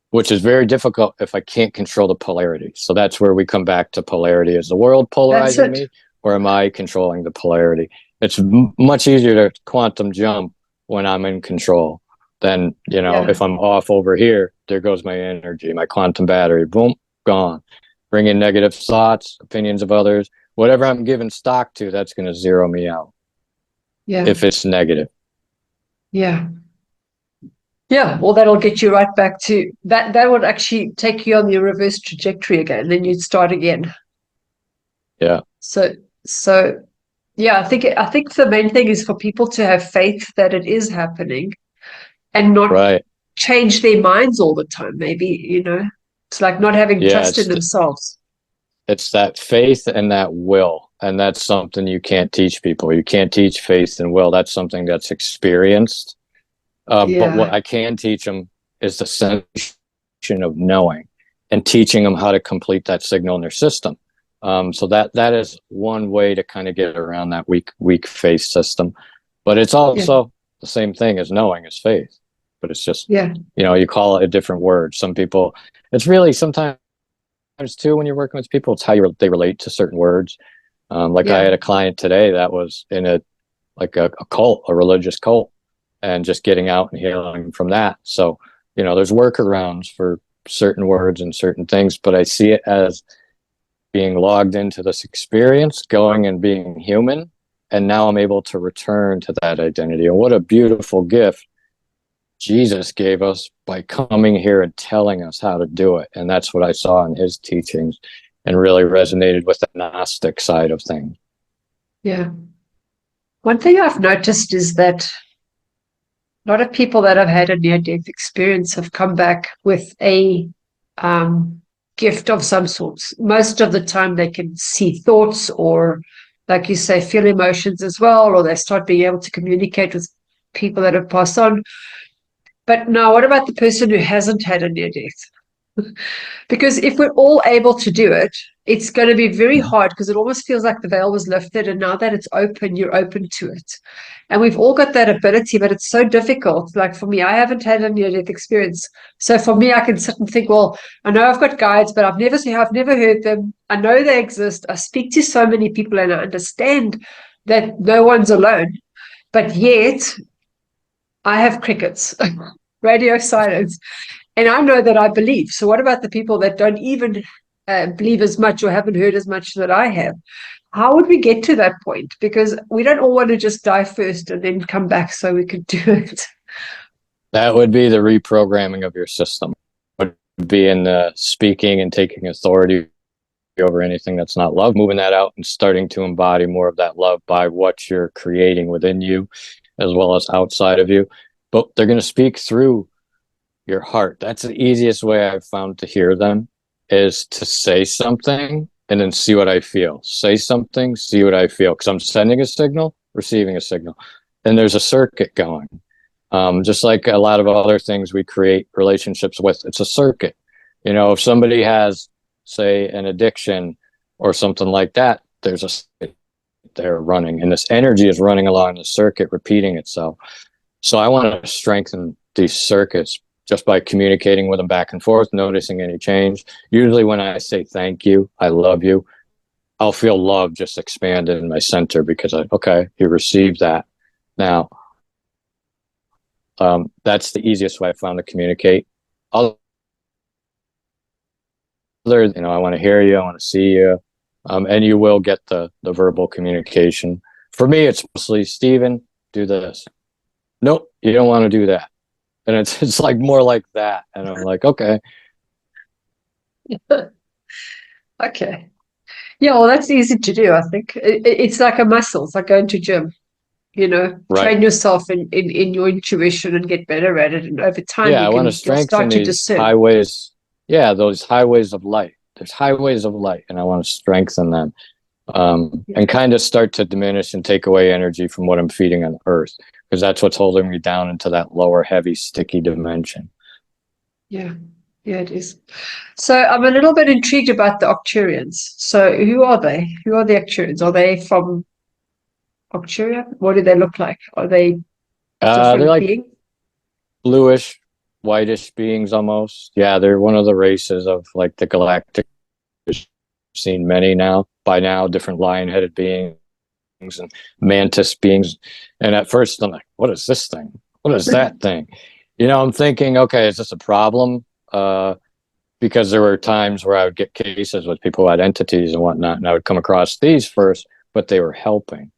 Which is very difficult if I can't control the polarity. So that's where we come back to polarity. Is the world polarizing me, or am I controlling the polarity? It's much easier to quantum jump when I'm in control than, if I'm off over here, there goes my energy, my quantum battery, boom, gone. Bring in negative thoughts, opinions of others, whatever I'm giving stock to, that's going to zero me out. Yeah. If it's negative. Yeah. Yeah. Well, that'll get you right back to that. That would actually take you on the reverse trajectory again. Then you'd start again. Yeah. So yeah, I think the main thing is for people to have faith that it is happening and not change their minds all the time. Maybe, it's like not having trust in themselves. It's that faith and that will. And that's something you can't teach people. You can't teach faith and will. That's something that's experienced. But what I can teach them is the sensation of knowing and teaching them how to complete that signal in their system. So that is one way to kind of get around that weak faith system. But it's also the same thing as knowing is faith. But it's just, you call it a different word. Some people, it's really sometimes too, when you're working with people, it's how they relate to certain words. I had a client today that was in a cult, a religious cult, and just getting out and healing from that. So, there's workarounds for certain words and certain things, but I see it as being logged into this experience, going and being human. And now I'm able to return to that identity. And what a beautiful gift Jesus gave us by coming here and telling us how to do it. And that's what I saw in his teachings and really resonated with the Gnostic side of things. Yeah. One thing I've noticed is that a lot of people that have had a near-death experience have come back with a gift of some sorts. Most of the time they can see thoughts or, like you say, feel emotions as well, or they start being able to communicate with people that have passed on. But now, what about the person who hasn't had a near death? Because if we're all able to do it, it's going to be very hard because it almost feels like the veil was lifted, and now that it's open, you're open to it. And we've all got that ability, but it's so difficult. Like for me, I haven't had a near-death experience. So for me, I can sit and think, well, I know I've got guides, but I've never heard them. I know they exist. I speak to so many people and I understand that no one's alone. But yet I have crickets, radio silence, and I know that I believe. So what about the people that don't even believe as much or haven't heard as much that I have? How would we get to that point? Because we don't all want to just die first and then come back so we could do it. That would be the reprogramming of your system. Would be in the speaking and taking authority over anything that's not love, moving that out and starting to embody more of that love by what you're creating within you as well as outside of you. But they're going to speak through your heart. That's the easiest way I've found to hear them, is to say something and then see what I feel. Say something, see what I feel. Because I'm sending a signal, receiving a signal. And there's a circuit going. Just like a lot of other things we create relationships with, it's a circuit. You know, if somebody has, say, an addiction or something like that, there's a they're running, and this energy is running along the circuit, repeating itself. So I want to strengthen these circuits just by communicating with them back and forth, noticing any change. Usually when I say thank you, I love you, I'll feel love just expanded in my center because okay, you received that. Now, that's the easiest way I found to communicate. Other, I want to hear you, I want to see you, and you will get the verbal communication. For me, it's mostly, Stephen, do this. Nope, you don't want to do that. And it's like more like that. And I'm like, okay. Okay. Yeah, well, that's easy to do, I think. It's like a muscle. It's like going to gym, Right. train yourself in your intuition and get better at it. And over time, I want to strengthen these highways. Yeah, those highways of light. There's highways of light, and I want to strengthen them. And kind of start to diminish and take away energy from what I'm feeding on Earth, because that's what's holding me down into that lower, heavy, sticky dimension. Yeah, it is. So I'm a little bit intrigued about the Arcturians. So who are they? Who are the Arcturians? Are they from Arcturia? What do they look like? Are they they're like beings? Bluish, whitish beings almost. Yeah, they're one of the races of like the galactic. I've seen many by now, different lion-headed beings and mantis beings. And at first I'm like, what is this thing? What is that thing? I'm thinking, okay, is this a problem? Because there were times where I would get cases with people who had entities and whatnot, and I would come across these first, but they were helping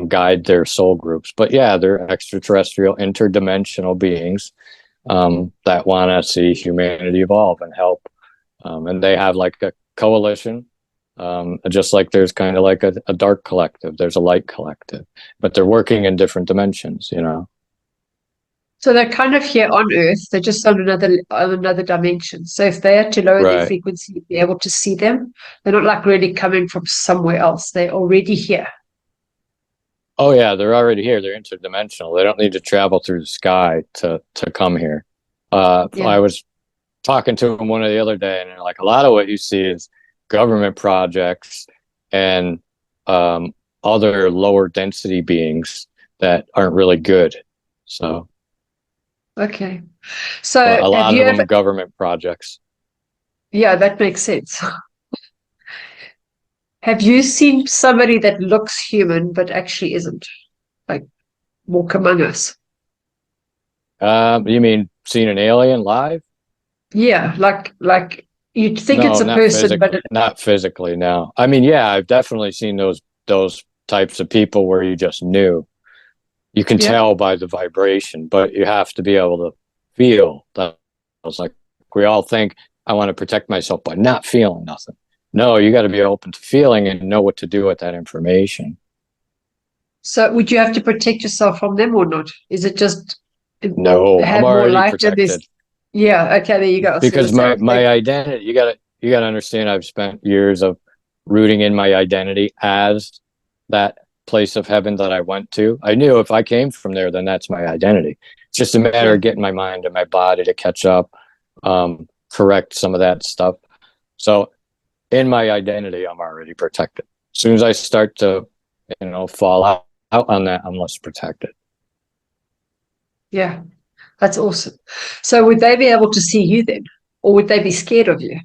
guide their soul groups. But yeah, they're extraterrestrial, interdimensional beings that want to see humanity evolve and help. And they have like a coalition, just like there's kind of like a dark collective, there's a light collective, but they're working in different dimensions, So they're kind of here on Earth. They're just on another dimension. So if they are to lower their frequency, you'd be able to see them. They're not like really coming from somewhere else. They're already here. Oh yeah, they're already here. They're interdimensional. They don't need to travel through the sky to come here. I was talking to them one the other day, and they're like, a lot of what you see is government projects and other lower density beings that aren't really good. So okay, so a lot of them government projects. Yeah, that makes sense. Have you seen somebody that looks human but actually isn't, like walk among us? You mean seen an alien live? Yeah, like you'd think it's a person, but not physically. No, I mean, yeah, I've definitely seen those types of people where you just knew. You can tell by the vibration, but you have to be able to feel that. I was like, we all think I want to protect myself by not feeling nothing. No, you got to be open to feeling and know what to do with that information. So would you have to protect yourself from them or not? Is it just no? I'm already protected. Yeah. Okay. There you go. Because my identity, you gotta understand. I've spent years of rooting in my identity as that place of heaven that I went to. I knew if I came from there, then that's my identity. It's just a matter of getting my mind and my body to catch up, correct some of that stuff. So in my identity, I'm already protected. As soon as I start to, fall out on that, I'm less protected. Yeah, that's awesome. So would they be able to see you then? Or would they be scared of you?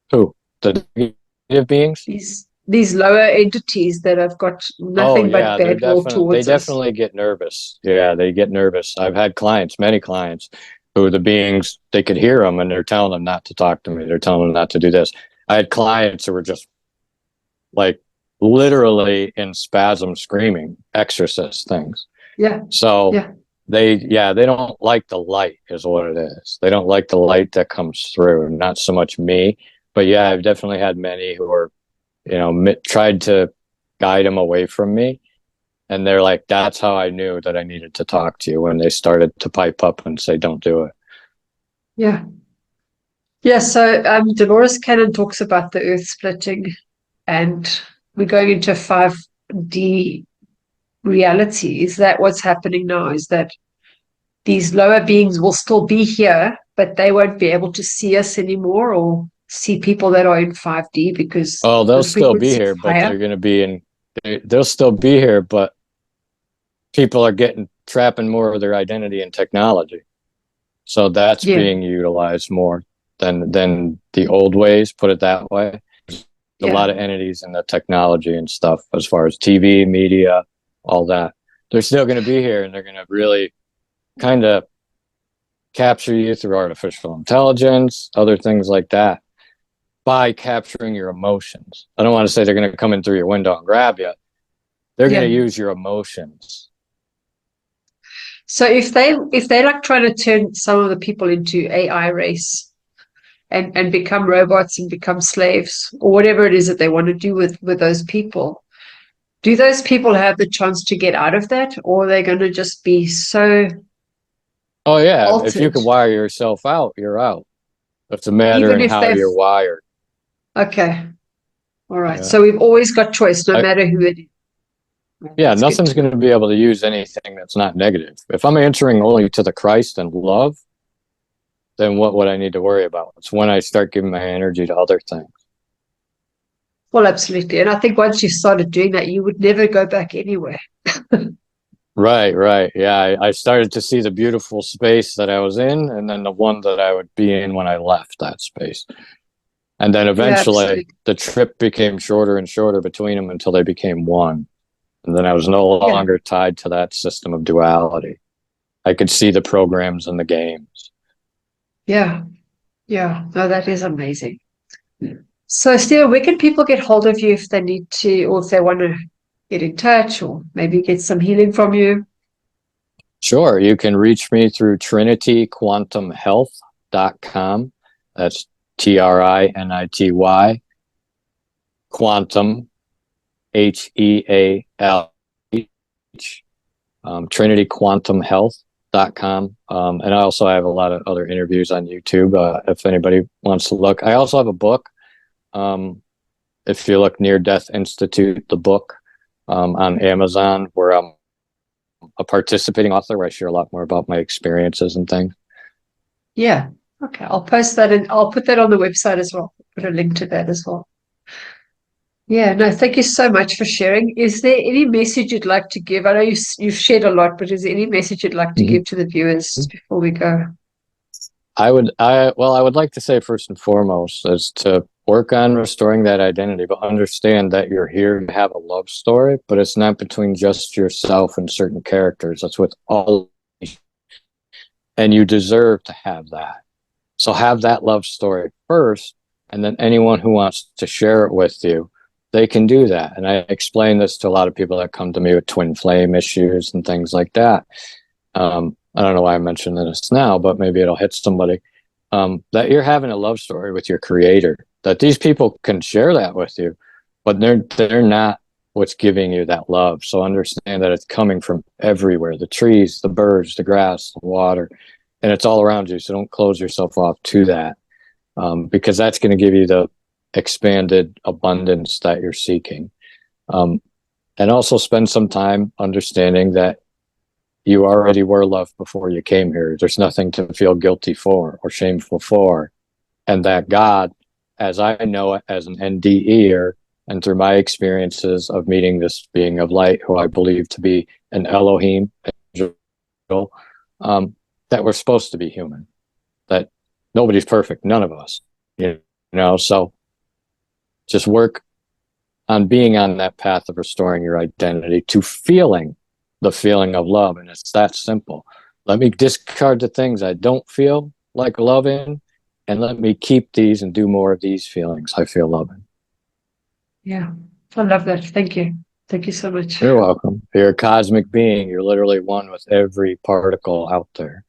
Who? The negative beings? these lower entities that have got Oh nothing but yeah, bad will they towards us. definitely get nervous. Yeah, they get nervous. I've had clients, many clients, who the beings, they could hear them and they're telling them not to talk to me. They're telling them not to do this. I had clients who were just like literally in spasm screaming, exorcist things. Yeah, So yeah, they don't like the light is what it is. They don't like the light that comes through, not so much me. But yeah, I've definitely had many who are, tried to guide them away from me. And they're like, that's how I knew that I needed to talk to you, when they started to pipe up and say, don't do it. yeah. Yeah, so Dolores Cannon talks about the earth splitting, and we're going into 5D reality. Is that what's happening now? Is that these lower beings will still be here, but they won't be able to see us anymore or see people that are in 5D because Oh, they'll the still be frequency is here, but higher? they're going to be they'll still be here, but people are trapping more of their identity in technology. So that's Yeah, being utilized more than the old ways, put it that way. A yeah, lot of entities in the technology and stuff, as far as TV, media, all that. They're still going to be here, and they're going to really kind of capture you through artificial intelligence, other things like that, by capturing your emotions. I don't want to say they're going to come in through your window and grab you. They're going to yeah. use your emotions. So if they like trying to turn some of the people into AI race and become robots and become slaves or whatever it is that they want to do with those people, do those people have the chance to get out of that, or are they going to just be so Oh yeah, if you altered? can wire yourself out, you're out. It's a matter Even in if how they've you're wired. okay, all right. Yeah. So we've always got choice, no I, matter who it is. Well, yeah, that's good nothing's to know. going to be able to use anything that's not negative. If I'm answering only to the Christ and love, then what would I need to worry about? It's when I start giving my energy to other things. Well, absolutely. And I think once you started doing that, you would never go back anywhere. Right, right. Yeah, I started to see the beautiful space that I was in, and then the one that I would be in when I left that space. And then Yeah, eventually absolutely. the trip became shorter and shorter between them until they became one. And then I was no Yeah, longer tied to that system of duality. I could see the programs and the games. yeah, yeah. No, that is amazing. So, Steve, where can people get hold of you if they need to, or if they want to get in touch, or maybe get some healing from you? Sure, you can reach me through trinityquantumhealth.com. That's TRINITY quantum HEALH, trinityquantumhealth.com. And I also have a lot of other interviews on YouTube if anybody wants to look. I also have a book. If you look, Near Death Institute, the book, on Amazon, where I'm a participating author, where I share a lot more about my experiences and things. Yeah. Okay. I'll post that and I'll put that on the website as well. Put a link to that as well. Yeah. No, thank you so much for sharing. Is there any message you'd like to give? I know you've shared a lot, but is there any message you'd like to Mm-hmm. give to the viewers before we go? I would like to say, first and foremost, is to work on restoring that identity, but understand that you're here to have a love story, but it's not between just yourself and certain characters. It's with all, and you deserve to have that. So have that love story first, and then anyone who wants to share it with you, they can do that. And I explain this to a lot of people that come to me with twin flame issues and things like that. I don't know why I mentioned this now, but maybe it'll hit somebody. That you're having a love story with your creator, that these people can share that with you, but they're not what's giving you that love. So understand that it's coming from everywhere: the trees, the birds, the grass, the water, and it's all around you. So don't close yourself off to that, because that's going to give you the expanded abundance that you're seeking. Um, and also spend some time understanding that you already were loved before you came here. There's nothing to feel guilty for or shameful for. And that God, as I know it as an NDEer, and through my experiences of meeting this being of light, who I believe to be an Elohim, that we're supposed to be human, that nobody's perfect, none of us, so just work on being on that path of restoring your identity to feeling the feeling of love. And it's that simple. Let me discard the things I don't feel like loving, and let me keep these and do more of these feelings I feel loving. Yeah, I love that. Thank you. Thank you so much. You're welcome. You're a cosmic being. You're literally one with every particle out there.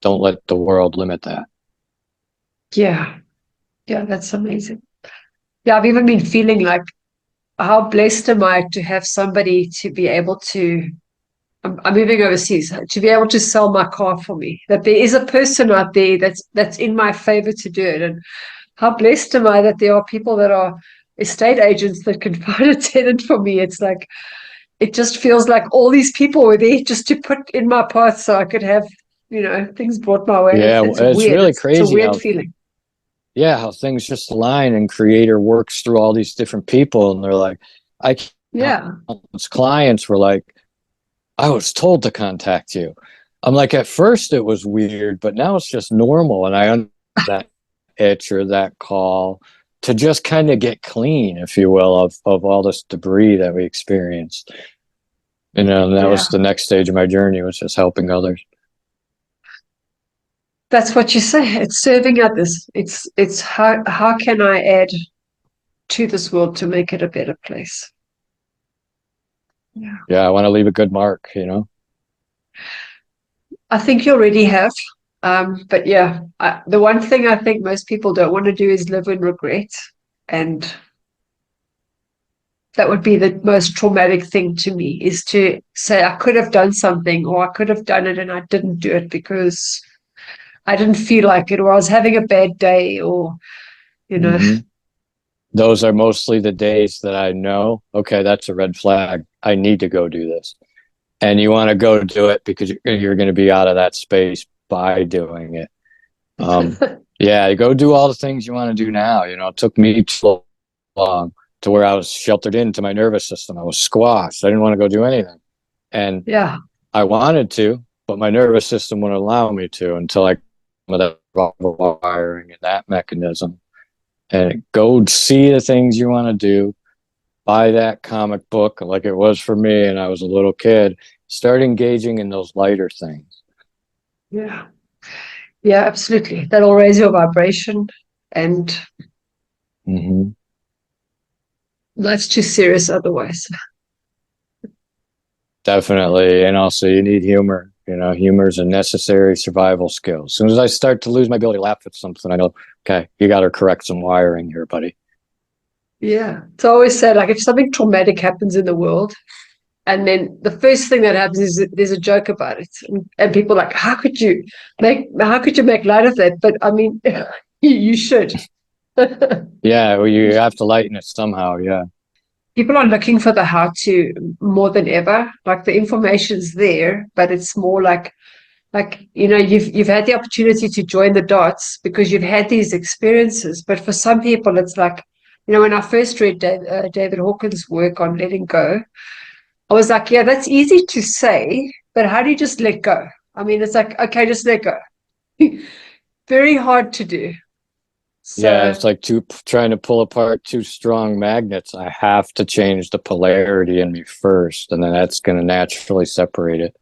Don't let the world limit that. Yeah. Yeah, that's amazing. Yeah, I've even been feeling like how blessed am I to have somebody to be able to, I'm moving overseas, to be able to sell my car for me. That there is a person out there that's in my favor to do it. And how blessed am I that there are people that are estate agents that can find a tenant for me. It's like, it just feels like all these people were there just to put in my path so I could have, things brought my way. Yeah, It's it's weird. really It's a crazy weird how, feeling. yeah, how things just align and creator works through all these different people. And they're like, I Yeah. clients were like, I was told to contact you. I'm like, at first it was weird, but now it's just normal. And I understand that itch or that call to just kind of get clean, if you will, of all this debris that we experienced. And that Yeah. was the next stage of my journey, was just helping others. That's what you say. It's serving others. It's how can I add to this world to make it a better place? Yeah. Yeah, I want to leave a good mark, I think you already have. But yeah, the one thing I think most people don't want to do is live in regret. And that would be the most traumatic thing to me, is to say I could have done something, or I could have done it and I didn't do it because I didn't feel like it, or I was having a bad day, or, Mm-hmm. Those are mostly the days that I know, okay, that's a red flag. I need to go do this. And you want to go do it because you're going to be out of that space by doing it. Yeah, go do all the things you want to do now. It took me too long to where I was sheltered into my nervous system. I was squashed. I didn't want to go do anything. And yeah. I wanted to, but my nervous system wouldn't allow me to until I with that wiring and that mechanism. And go see the things you want to do. Buy that comic book like it was for me, and I was a little kid. Start engaging in those lighter things. Yeah. Yeah, absolutely. That'll raise your vibration, and life's too serious otherwise. Definitely. And also, you need humor. Humor is a necessary survival skill. As soon as I start to lose my ability to laugh at something, I know, okay, you got to correct some wiring here, buddy. Yeah. It's always said, like, if something traumatic happens in the world, and then the first thing that happens is that there's a joke about it, and people are like, how could you make light of that? But I mean, you should. Yeah, well, you have to lighten it somehow. Yeah. People are looking for the how to more than ever. Like, the information's there, but it's more like you've had the opportunity to join the dots because you've had these experiences. But for some people, it's like, when I first read David Hawkins' work on letting go, I was like, yeah, that's easy to say, but how do you just let go? I mean, it's like, okay, just let go. Very hard to do. Yeah, it's So like trying to pull apart two strong magnets. I have to change the polarity in me first, and then that's going to naturally separate it.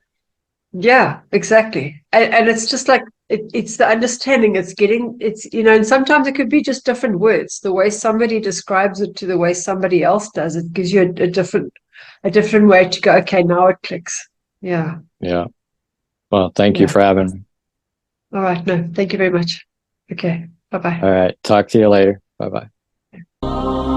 yeah, exactly. And it's just like, it's the understanding. And sometimes it could be just different words. The way somebody describes it to the way somebody else does it gives you a different way to go, okay, now it clicks. Yeah. Yeah. Well, thank you Yeah. for having me. All right. No, thank you very much. Okay. Bye-bye. All right. Talk to you later. Bye bye.